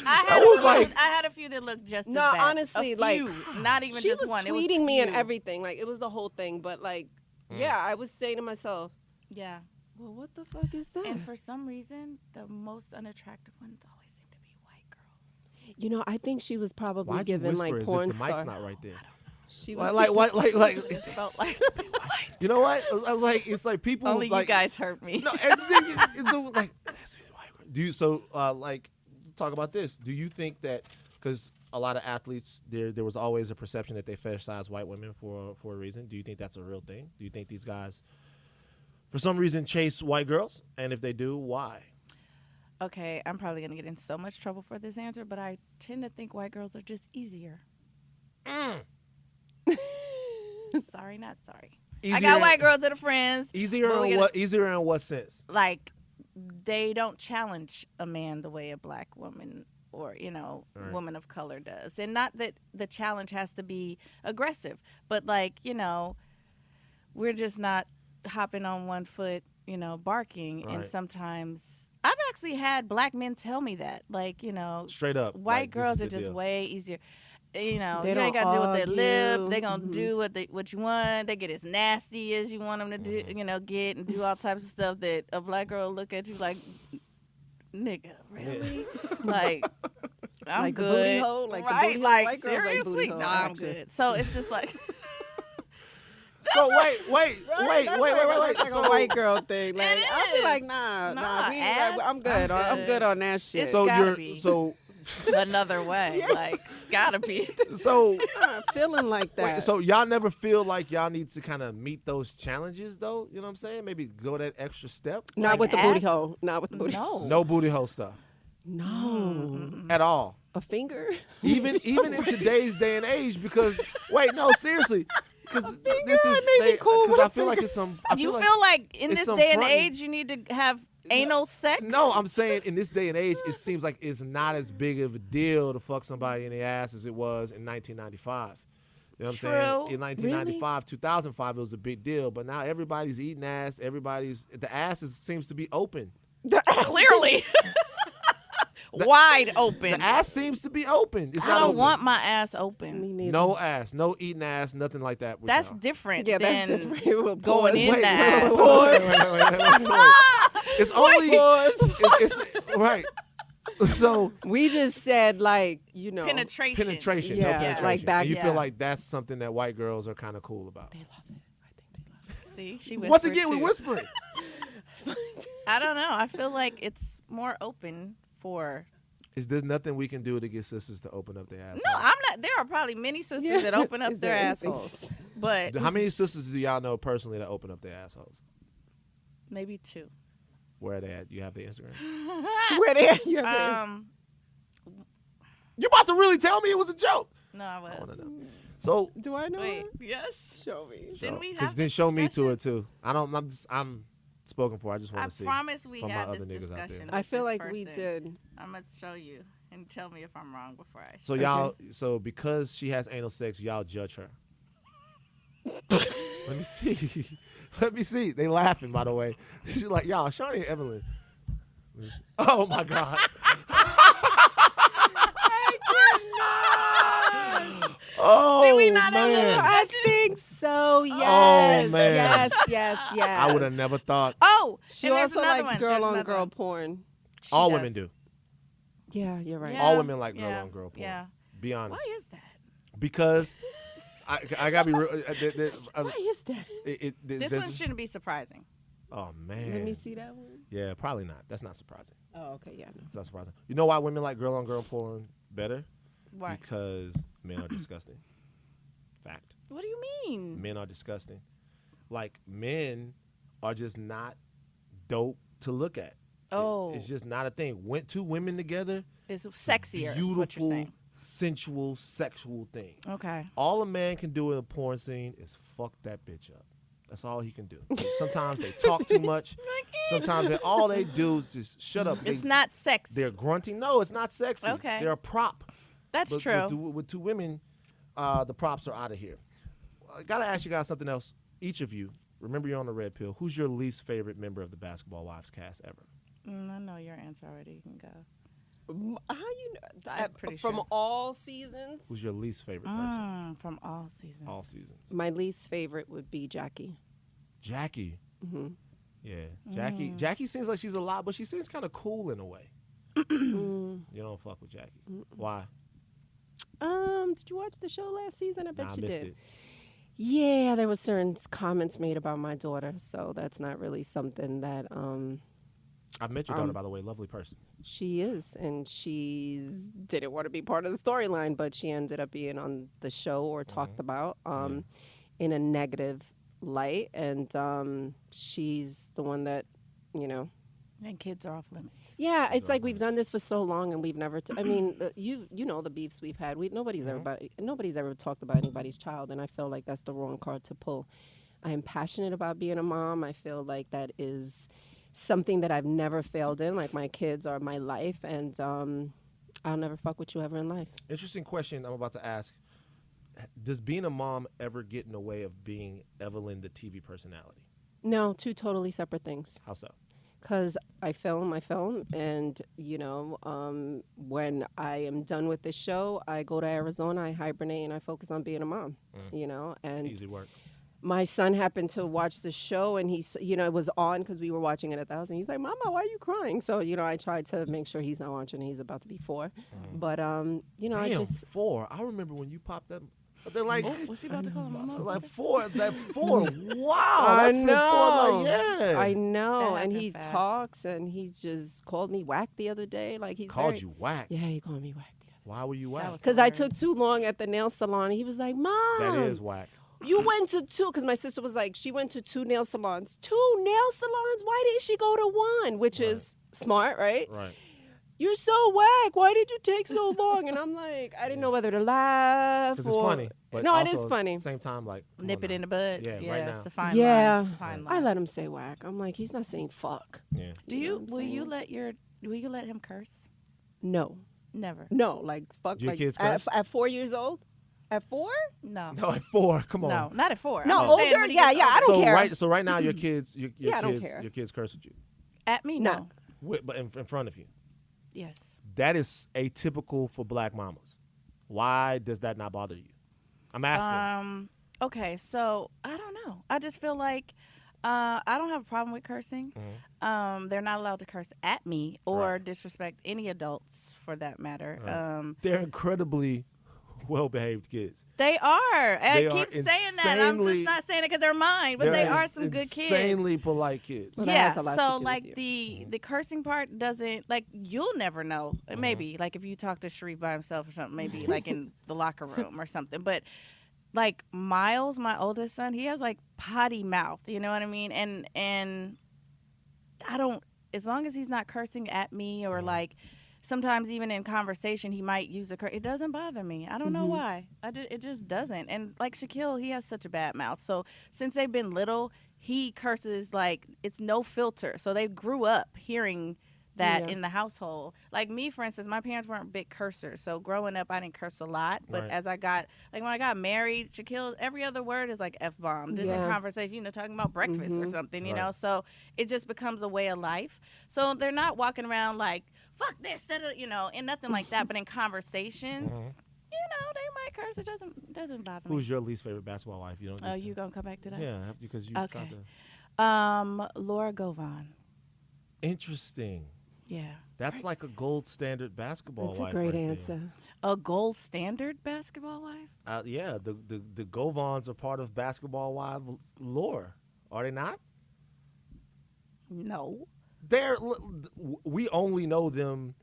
I had a few that looked just as No, bad. honestly, a like, few, not even she just was one. It was tweeting me and few. everything. Like it was the whole thing. But like, yeah, I was saying to myself, Yeah. well, what the fuck is that? And for some reason, the most unattractive ones always seem to be white girls. You know, I think she was probably why'd you given whisper like as porn if the star. mic's not right there? She was Like, It felt like you know what? I was like, it's like people. only like, you guys hurt me. No, and the thing is, like, do you like talk about this? Do you think that because a lot of athletes there was always a perception that they fetishize white women for a reason? Do you think that's a real thing? Do you think these guys, for some reason, chase white girls? And if they do, why? Okay, I'm probably gonna get in so much trouble for this answer, but I tend to think white girls are just easier. Sorry, not sorry. I Easier got in- white girls that are friends. Easier but we in gotta- what? Easier in what sense? Like, they don't challenge a man the way a black woman or, Right. woman of color does. And not that the challenge has to be aggressive, but like, we're just not hopping on one foot, barking. And Right. sometimes I've actually had black men tell me that, like, Straight up, white like, this girls is are the just deal. way easier. You They ain't don't got to do with their lip. argue. They gonna do what you want. They get as nasty as you want them to do. Get and do all types of stuff that a black girl will look at you like, nigga, really? Like, I'm Like the good, booty hole? Like the right? booty hole? Like, White girls like booty seriously, hole no, I'm action. good. So it's just like, So wait. That's like So, a white girl thing. Like It I'll be is. like, nah, Nah, we, ass, I'm good. I'm I'm good. good on that shit. It's so gotta you're be. so another way. Like, it's gotta be. so. I'm not feeling like that. Wait, so y'all never feel like y'all need to kind of meet those challenges, though? You know what I'm saying? Maybe go that extra step. not like with the booty ass? hole. Not with the booty hole. No. No booty hole stuff No. at all. A finger? Even in today's day and age, because wait, no, seriously, because this is may be cool because with I a feel like finger. it's some. You feel like in it's this some day and fronting. age, you need to have anal sex? No, I'm saying in this day and age, it seems like it's not as big of a deal to fuck somebody in the ass as it was in 1995. You know what I'm saying? True. In 1995, 2005, it was a big deal, but now everybody's eating ass. The ass seems to be open. Clearly. Wide open. The ass seems to be open. It's I not don't open. want my ass open. Me neither. No ass, no eating ass, nothing like that. with That's y'all. different Yeah, than that's different. We'll going pause. in Wait, the wait, ass. wait. It's only Pause. it's right. So We just said like, Penetration. penetration, Yeah, no like penetration. back- and you yeah. feel like that's something that white girls are kind of cool about. They love it. I think they love it. See, she Once whispered again, too. we're whispering. I don't know. I feel like it's more open for. Is there nothing we can do to get sisters to open up their assholes? No, I'm not. There are probably many sisters Yeah. that open up Is their there anything- assholes, but How many sisters do y'all know personally that open up their assholes? maybe two. Where are they at? You have their Instagram? Where they at? You're there. You about to really tell me it was a joke? No, I I want was. to know. So, Do I know Wait, her? yes. Show me. Didn't we 'cause have then this show me to discussion? her too. I'm spoken for. I just want I to see. promise we from my had other this niggas out there. discussion. I with feel this like we person. did. I'm gonna show you and tell me if I'm wrong before I. So show y'all, so because she has anal sex, y'all judge her. Let me see. Let me see. They laughing, by the way. She's like, y'all, Shaunie and Evelyn. Oh my God. Oh, Did we not have man. this? I think so. Yes. man. Yes. I would have never thought. Oh, She and there's also another likes one. girl There's on another girl one. porn. She All does. women do. Yeah, you're right. Yeah. All women like girl yeah, on girl porn. Yeah. Be honest. Why is that? Because I gotta be real. Why is that? This one shouldn't be surprising. Oh man. Let me see that one. Yeah, probably not. That's not surprising. Oh, okay. Yeah. No. It's not surprising. You know why women like girl on girl porn better? Why? Because men are disgusting. Fact. What do you mean? Men are disgusting. Like men are just not dope to look at. Oh. It's just not a thing. Two women together, It's sexier, is beautiful, what you're saying. sensual, sexual thing. Okay. All a man can do in a porn scene is fuck that bitch up. That's all he can do. Sometimes they talk too much. Sometimes all they do is just shut up. It's not sexy. They're grunting. No, it's not sexy. Okay. They're a prop. That's But true. With two women, the props are out of here. I got to ask you guys something else. Each of you, remember you're on the red pill. Who's your least favorite member of the Basketball Wives cast ever? I know your answer already. You can go. How you know? I'm pretty From sure. all seasons, Who's your least favorite person? From all seasons. All seasons. my least favorite would be Jackie. Jackie. Mm-hmm. Yeah. Jackie seems like she's a lot, but she seems kind of cool in a way. You don't fuck with Jackie. Why? Did you watch the show last season? I bet Nah, I you missed did. it. Yeah, there were certain comments made about my daughter, so that's not really something that I've met your daughter, by the way. Lovely person. she is, and she's didn't want to be part of the storyline, but she ended up being on the show or talked about in a negative light, and she's the one that, you know. And kids are off limits. Yeah, it's like we've done this for so long, and we've never. I mean, you know the beefs we've had. Nobody's ever talked about anybody's child, and I feel like that's the wrong card to pull. I am passionate about being a mom. I feel like that is something that I've never failed in. Like my kids are my life, and I'll never fuck with you ever in life. Interesting question I'm about to ask. Does being a mom ever get in the way of being Evelyn, the TV personality? No, two totally separate things. How so? Because I film, and, you know, when I am done with this show, I go to Arizona, I hibernate, and I focus on being a mom, you know. And Easy work. my son happened to watch the show, and he, you know, it was on because we were watching it at the house, and he's like, Mama, why are you crying? So, you know, I tried to make sure he's not watching. He's about to be 4. But, you know, Damn, I just... 4. I remember when you popped up. They're like, What's he about to call him, Mama? like 4. That 4. Wow. I That's been 4. know. Like, yeah. I know, That and he happened fast. talks, and he just called me whack the other day. Like he's Called you whack. Yeah, he called me whack. Why were you whack? was- Because I took too long at the nail salon. He was like, Mom, That is whack. you went to 2. Because my sister was like, she went to 2 nail salons. 2 nail salons? Why didn't she go to 1? Which is smart, right? Right. You're so whack. Why did you take so long? And I'm like, I didn't know whether to laugh. Because it's funny. But no, it also, is funny. Same time, like, come Nip on it now. in the bud. Yeah, right now. It's a fine Yeah. line. It's a fine line. I let him say whack. I'm like, he's not saying fuck. Yeah. Do You know you? what I'm Will you saying? let him curse? No. Never. No, like fuck. Do your like, kids curse? at 4 years old? At 4? No. No, at 4. Come on. No, not at 4. No, I'm just saying older? when he Yeah, gets yeah, I older. don't care. Right now, your kids, Yeah, I don't care. your kids curse at you, At me, No. no. but in front of you. Yes. That is atypical for black mamas. Why does that not bother you? I'm asking. Okay, so I don't know. I just feel like I don't have a problem with cursing. They're not allowed to curse at me or disrespect any adults for that matter. They're incredibly well-behaved kids. They are. They I are keep saying that. I'm just insanely- not saying it because they're mine, but they are some good kids. Insanely polite kids. Well, that Yeah, has a lot to so do with like you. the cursing part doesn't, like, you'll never know. Maybe like if you talk to Sharif by himself or something, maybe like in the locker room or something. But like Miles, my oldest son, he has like potty mouth. You know what I mean? And I don't, as long as he's not cursing at me or like. Sometimes even in conversation, he might use a curse. It doesn't bother me. I don't know why. It just doesn't. And like Shaquille, he has such a bad mouth. So since they've been little, he curses like it's no filter. So they grew up hearing that in the household. Like me, for instance, my parents weren't big cursers. So growing up, I didn't curse a lot. But Right. as I got, like when I got married, Shaquille, every other word is like F-bomb. Just in conversation, you know, talking about breakfast or something, you know. So it just becomes a way of life. So they're not walking around like, fuck this, you know, and nothing like that. But in conversation, you know, they might curse. It doesn't bother me. Who's your least favorite basketball wife? You don't. Oh, get you to. gonna come back to that? Yeah, because you. Okay. Kinda, Laura Govan. interesting. Yeah. That's like a gold standard basketball That's wife. a great right there. answer. A gold standard basketball wife? Yeah, the Govons are part of basketball wives lore, are they not? No. We only know them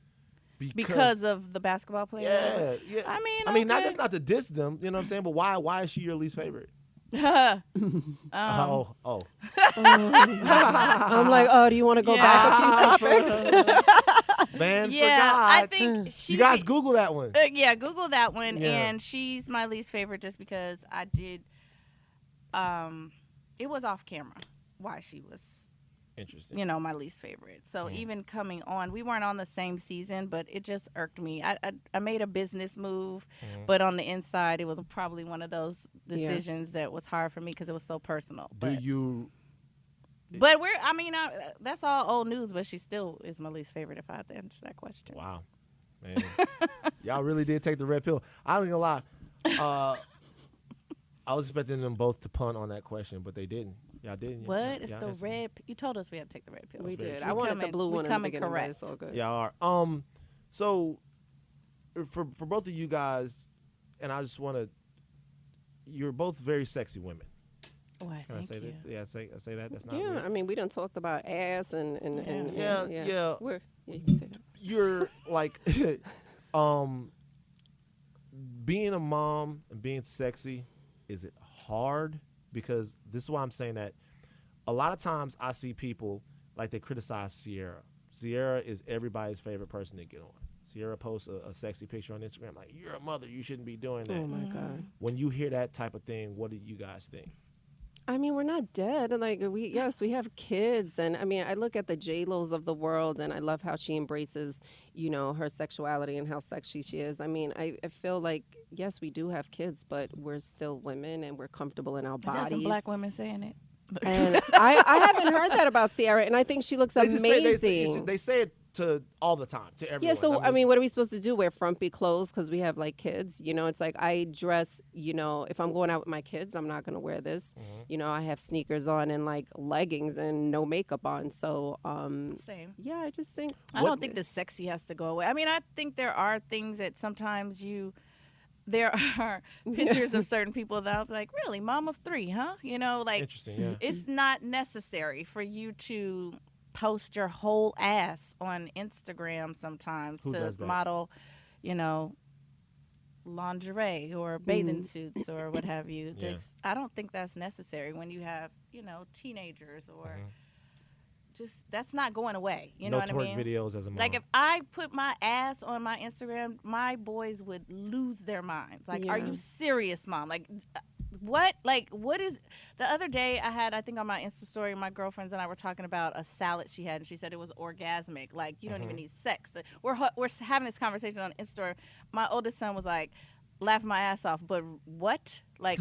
Because of the basketball player? yeah. I mean, not okay. that's not to diss them, you know what I'm saying? But why is she your least favorite? Oh. I'm like, oh, do you want to go back a few topics? Man, Yeah, I forgot. think You guys Google that one. yeah, Google that one, Yeah. and she's my least favorite just because I did. It was off camera why she was, Interesting. my least favorite. So even coming on, we weren't on the same season, but it just irked me. I made a business move, but on the inside, it was probably one of those decisions that was hard for me because it was so personal. But that's all old news, but she still is my least favorite if I had to answer that question. Wow. Man. Y'all really did take the red pill. I ain't gonna lie. I was expecting them both to punt on that question, but they didn't. Y'all didn't. What? It's the red. You told us we had to take the red pill. We did. I I wanted the blue one in the beginning, but correct. it's all good. Y'all are. So for both of you guys, and I just want to. You're both very sexy women. Why? Can I say Thank you. that? Yeah, I say that. That's not. Yeah, weird. I mean, we done talked about ass and Yeah. Yeah, you can say that. You're like, being a mom and being sexy, is it hard? Because this is why I'm saying that. A lot of times I see people like they criticize Sierra. Sierra is everybody's favorite person to get on. Sierra posts a sexy picture on Instagram like, you're a mother, you shouldn't be doing that. Oh my God. When you hear that type of thing, what do you guys think? I mean, we're not dead. And like we have kids, and I mean, I look at the J-Los of the world, and I love how she embraces, her sexuality and how sexy she is. I mean, I feel like yes, we do have kids, but we're still women, and we're comfortable in our Is bodies. that some black women saying it? And I haven't heard that about Sierra, and I think she looks amazing. They say it to all the time to everyone. Yeah, so I mean, what are we supposed to do? Wear frumpy clothes because we have like kids? It's like I dress. If I'm going out with my kids, I'm not gonna wear this. I have sneakers on and like leggings and no makeup on. So Same. yeah, I just think I don't think the sexy has to go away. I mean, I think there are things that sometimes there are pictures of certain people that I'll be like, really, mom of 3, huh? Like Interesting, yeah. it's not necessary for you to post your whole ass on Instagram sometimes Who to does that? model, lingerie or bathing suits or what have you. Yeah. I don't think that's necessary when you have, teenagers or just that's not going away. You know what I twerk mean? videos as a mom. Like if I put my ass on my Instagram, my boys would lose their minds. Like, are you serious, mom? Like, what? Like, what is? The other day I think on my Insta story, my girlfriends and I were talking about a salad she had, and she said it was orgasmic. Like, you don't even need sex. We're having this conversation on Insta. My oldest son was like, laughing my ass off, but what? Like,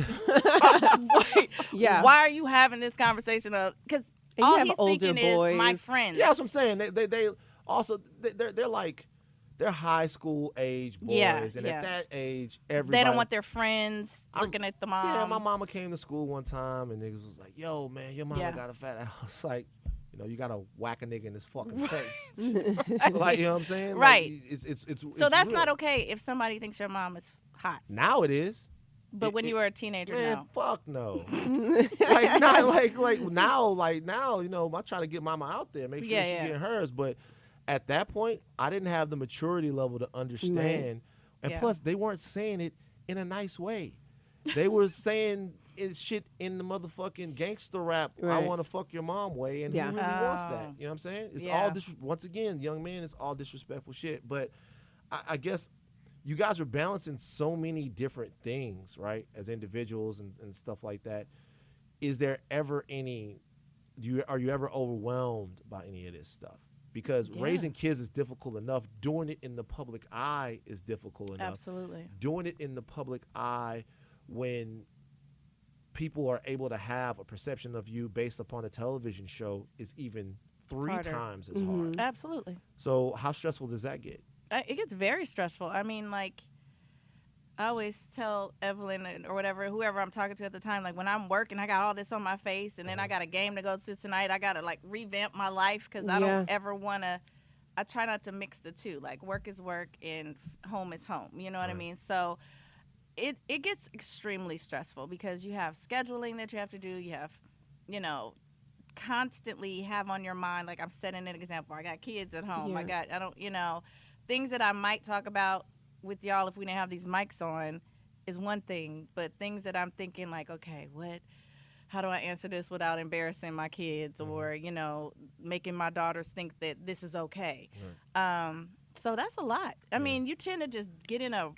why are you having this conversation? Because all he's thinking is my friends. Yeah, that's what I'm saying. They also they're like they're high school age boys, and at that age, everybody they don't want their friends looking at the mom. Yeah, my mama came to school one time, and niggas was like, "Yo, man, your mama got a fat ass." Like, you gotta whack a nigga in his fucking face. Like, you know what I'm saying? Right. Like, it's so that's real. not okay if somebody thinks your mom is hot. Now it is. But when you were a teenager, man, no. fuck no. like now, I try to get mama out there, make sure she get hers. But at that point, I didn't have the maturity level to understand. And plus, they weren't saying it in a nice way. They were saying shit in the motherfucking gangster rap. I want to fuck your mom way, and who really wants that? You know what I'm saying? It's all once again, young man, it's all disrespectful shit. But I guess. You guys are balancing so many different things, right, as individuals and stuff like that. Is there ever are you ever overwhelmed by any of this stuff? Because raising kids is difficult enough. Doing it in the public eye is difficult enough. Absolutely. Doing it in the public eye when people are able to have a perception of you based upon a television show is even 3 times as hard. Absolutely. So how stressful does that get? It gets very stressful. I mean, like, I always tell Evelyn or whatever, whoever I'm talking to at the time, like, when I'm working, I got all this on my face, and then I got a game to go to tonight. I got to, like, revamp my life because I don't ever want to – I try not to mix the two. Like, work is work and home is home. You know what I mean? So it gets extremely stressful because you have scheduling that you have to do. You have, constantly have on your mind, like, I'm setting an example. I got kids at home. Things that I might talk about with y'all if we didn't have these mics on, is one thing, but things that I'm thinking like, okay, how do I answer this without embarrassing my kids or, making my daughters think that this is okay. So that's a lot. I mean, you tend to just get in a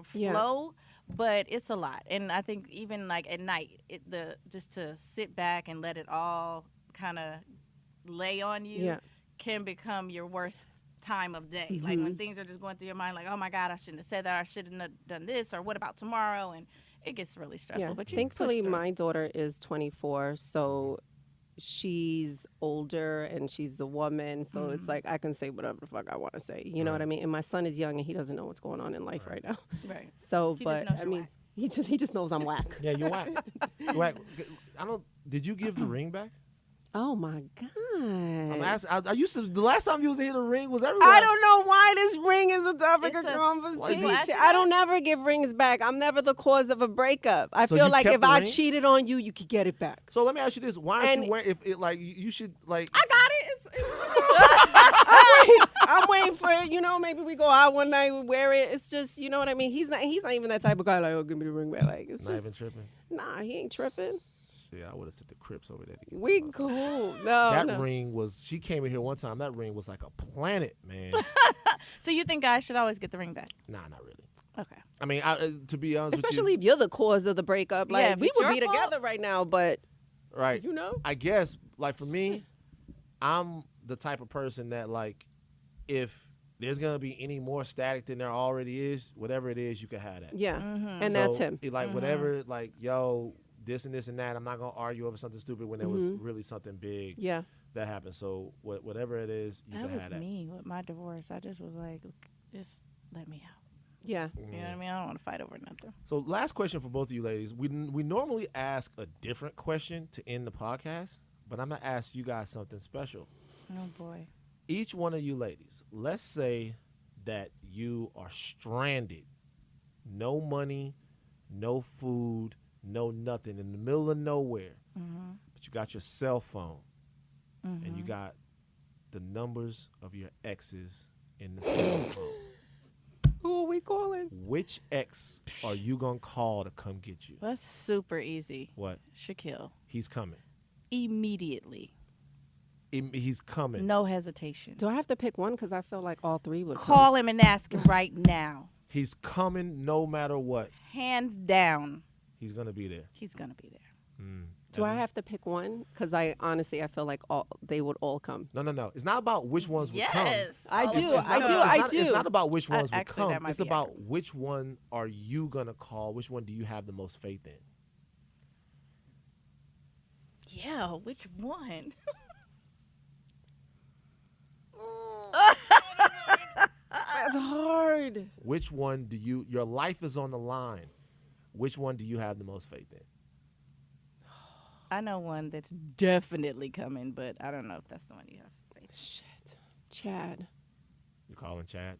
flow, but it's a lot. And I think even like at night, just to sit back and let it all kind of lay on you can become your worst time of day. Like when things are just going through your mind, like, oh my God, I shouldn't have said that. I shouldn't have done this. Or what about tomorrow? And it gets really stressful. But thankfully, my daughter is 24, so she's older and she's a woman. So it's like I can say whatever the fuck I want to say. You know what I mean? And my son is young and he doesn't know what's going on in life right now. Right. So, He but just knows I you're mean, whack. he just knows I'm whack. Yeah, you're whack. You're whack. Did you give the ring back? Oh my God. I'm asking. I used to. The last time you was here, the ring was everywhere. I don't know why this ring is a topic of It's a- conversation. I don't never give rings back. I'm never the cause of a breakup. I So feel you like kept if the I ring? cheated on you, you could get it back. So let me ask you this: why aren't And- you wearing? If it like you should like. I got it. I'm waiting for it. Maybe we go out one night, we wear it. It's just, you know what I mean? He's not even that type of guy like, oh, give me the ring back. Like, it's Not just, even tripping. nah, he ain't tripping. Yeah, I would have sent the Crips over there. To get We the fuck. cool. No, That no. ring was. She came in here one time. That ring was like a planet, man. So you think guys should always get the ring back? Nah, not really. Okay. I mean, to be honest Especially if you're the cause of the breakup. Like, Yeah, if we it's would be your fault. together right now, but, with you, right? I guess, like for me, I'm the type of person that like, if there's gonna be any more static than there already is, whatever it is, you can have that. yeah. And So, that's him. Like whatever, like yo, this and this and that. I'm not gonna argue over something stupid when there was really something big Yeah. that happened. So whatever it is, you That can was have that. me with my divorce. I just was like, just let me out. Yeah. You know what I mean? I don't want to fight over nothing. So last question for both of you ladies. We normally ask a different question to end the podcast, but I'm gonna ask you guys something special. Oh boy. Each one of you ladies, let's say that you are stranded, no money, no food, no nothing, in the middle of nowhere, but you got your cell phone and you got the numbers of your exes in the cell phone. Who are we calling? Which ex are you gonna call to come get you? That's super easy. What? Shaquille. He's coming. Immediately. He's coming. No hesitation. Do I have to pick one? Because I feel like all three would Call him and ask him right now. He's coming no matter what. Hands down, He's gonna be there. he's going to be there. Do I have to pick one? Because I feel like they would all come. No. It's not about which ones would come. Yes. I do. It's I not- do. I do. It's not about which ones would actually, that come. might It's be about which one are you gonna call? Which one do you have the most faith in? Yeah, which one? That's hard. Which one do you? Your life is on the line. Which one do you have the most faith in? I know one that's definitely coming, but I don't know if that's the one you have faith in. Shit. Chad. You calling Chad?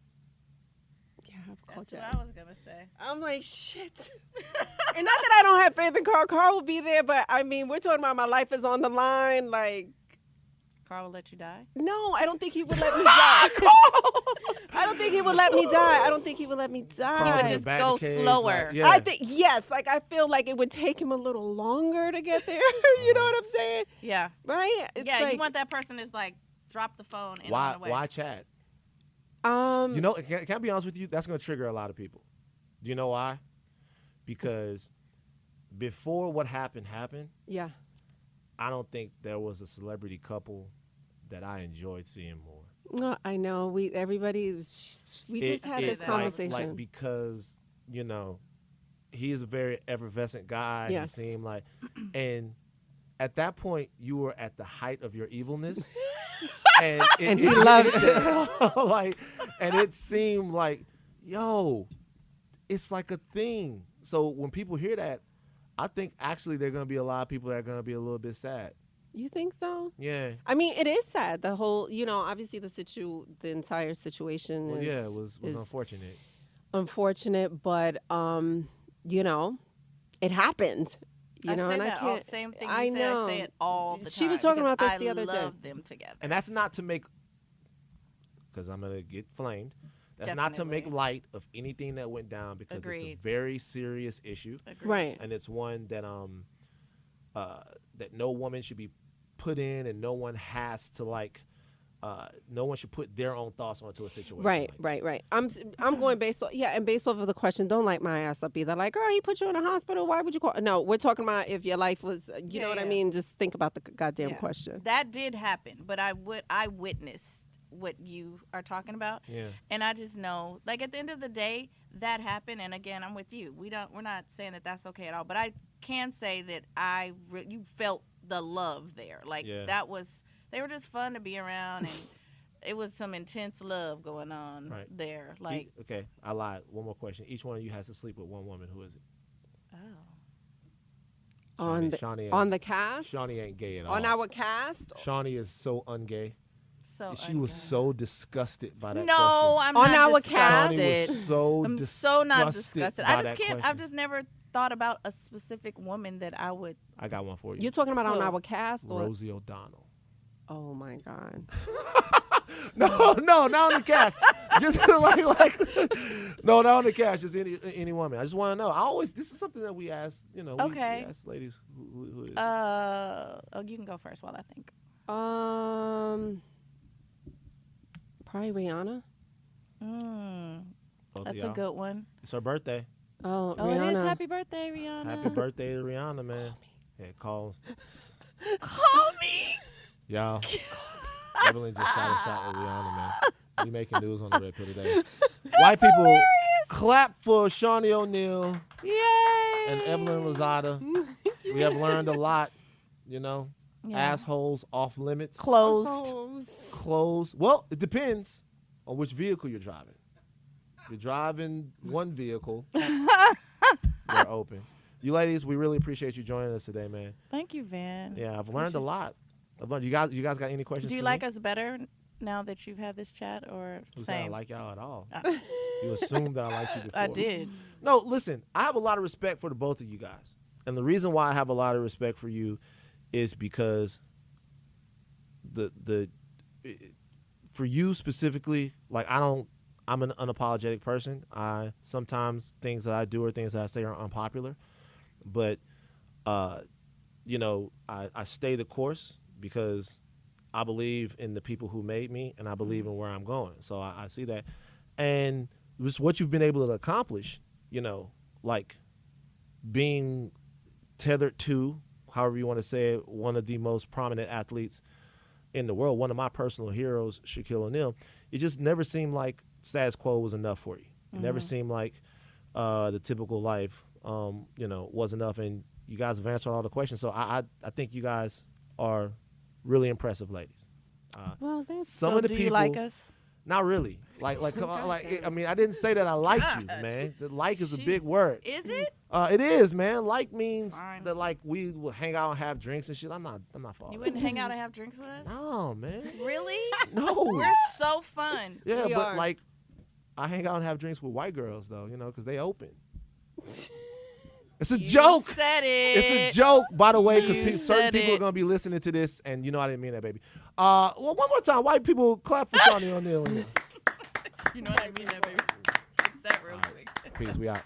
Yeah, I've called That's Chad. what I was going to say. I'm like, shit. And not that I don't have faith in Carl. Carl will be there, but I mean, we're talking about my life is on the line. Like, Carl will let you die? no, I don't think he would let me die. I don't think he would let me die. I don't think he would let me die. He would Calling just back go the case, slower. Like, yeah. I think, yes, like I feel like it would take him a little longer to get there. You know what I'm saying? Yeah. Right? It's Yeah, like, you want that person that's like, drop the phone and Why? run away. Why Chad? Um, You know, can I be honest with you? That's gonna trigger a lot of people. Do you know why? Because before what happened, yeah. I don't think there was a celebrity couple that I enjoyed seeing more. No, I know. We just had this conversation. Like because, you know, he is a very effervescent guy. Yes. He seemed like, and at that point, you were at the height of your evilness. And he loved it. Like, and it seemed like, yo, it's like a thing. So when people hear that, I think actually there are going to be a lot of people that are going to be a little bit sad. You think so? Yeah. I mean, it is sad. The whole, obviously the entire situation Well, is, yeah, it was is unfortunate. unfortunate, but it happened. I know, say and that I can't. same thing I you say. know. I say it all the time. She was talking because about this the other day. I love them together. And that's not to make, because I'm going to get flamed. That's not to make Definitely. light of anything that went down because it's a Agreed. very serious issue, Agreed. Right. and it's one that that no woman should be put in, and no one has to no one should put their own thoughts onto a situation. Right, like that. right. I'm going based on and based off of the question. Don't light my ass up either. Like, girl, he put you in a hospital. Why would you call? No, we're talking about if your life was. You know what I Yeah. mean? Just think about the goddamn Yeah. question. That did happen, but I witnessed what you are talking about. Yeah. And I just know, like, at the end of the day, that happened. And again, I'm with you. We're not saying that that's okay at all. But I can say that you felt the love there. Like Yeah. they were just fun to be around, and it was some intense love going on Right. there. Like, Okay, I lied. One more question. Each one of you has to sleep with one woman. Who is it? On Shaunie on the cast, Shaunie ain't gay at all. on our cast, Shaunie is so ungay. so She was so disgusted by that no, question. I'm On not our cast? Shaunie disgusted. was so I'm so not disgusted disgusted. by I just that can't. I've question. just never thought about a specific woman that I would. I got one for you. you're talking about on Who? our cast, or Rosie O'Donnell. oh my god, No, not on the cast. Just like no, not on the cast. Just any woman. I just want to know. This is something that we ask. Okay. We ask ladies who is. You can go first while I think. probably Rihanna. Both of That's a y'all. good one. It's her birthday. Oh, Oh, Rihanna. it is. Happy birthday, Rihanna. Happy birthday to Rihanna, man. Yeah, calls. Call me. Y'all. Evelyn just shot a shot with Rihanna, man. We making news on the Red Pill today. White people, hilarious. clap for Shaunie O'Neal Yay. and Evelyn Lozada. We have learned a lot, Yeah. Assholes off limits. Closed. Closed. Well, it depends on which vehicle you're driving. If you're driving one vehicle, they're open. You ladies, we really appreciate you joining us today, man. Thank you, Van. Yeah, I've learned a lot. You guys got any questions? Do you for like me? us better now that you've had this chat, or Who said I same? like y'all at all? You assumed that I liked you before. I did. No, listen, I have a lot of respect for the both of you guys. And the reason why I have a lot of respect for you is because for you specifically, like I'm an unapologetic person. Sometimes things that I do or things that I say are unpopular, but I stay the course because I believe in the people who made me, and I believe in where I'm going. So I see that. And just what you've been able to accomplish, like being tethered to, however you want to say it, one of the most prominent athletes in the world, one of my personal heroes, Shaquille O'Neal, it just never seemed like status quo was enough for you. It never seemed like the typical life, was enough. And you guys have answered all the questions. So I think you guys are really impressive ladies. Well, that's Some So of the do people, you like us? not really. Come on, I mean, I didn't say that I like you, man. The like is a big Jeez. word. Is it? It is, man. Like means Fine. that like we will hang out and have drinks and shit. I'm not for all You that. wouldn't hang out and have drinks with us? No, man. Really? No. We're so fun. Yeah, We but are. like I hang out and have drinks with white girls though, because they open. It's a You joke. said it. It's a joke, by the way, You because certain said people it. are gonna be listening to this, and I didn't mean that, baby. Well, one more time, white people, clap for Shaunie O'Neal. You know what I mean, that baby. Fix that real quick. Peace. We out.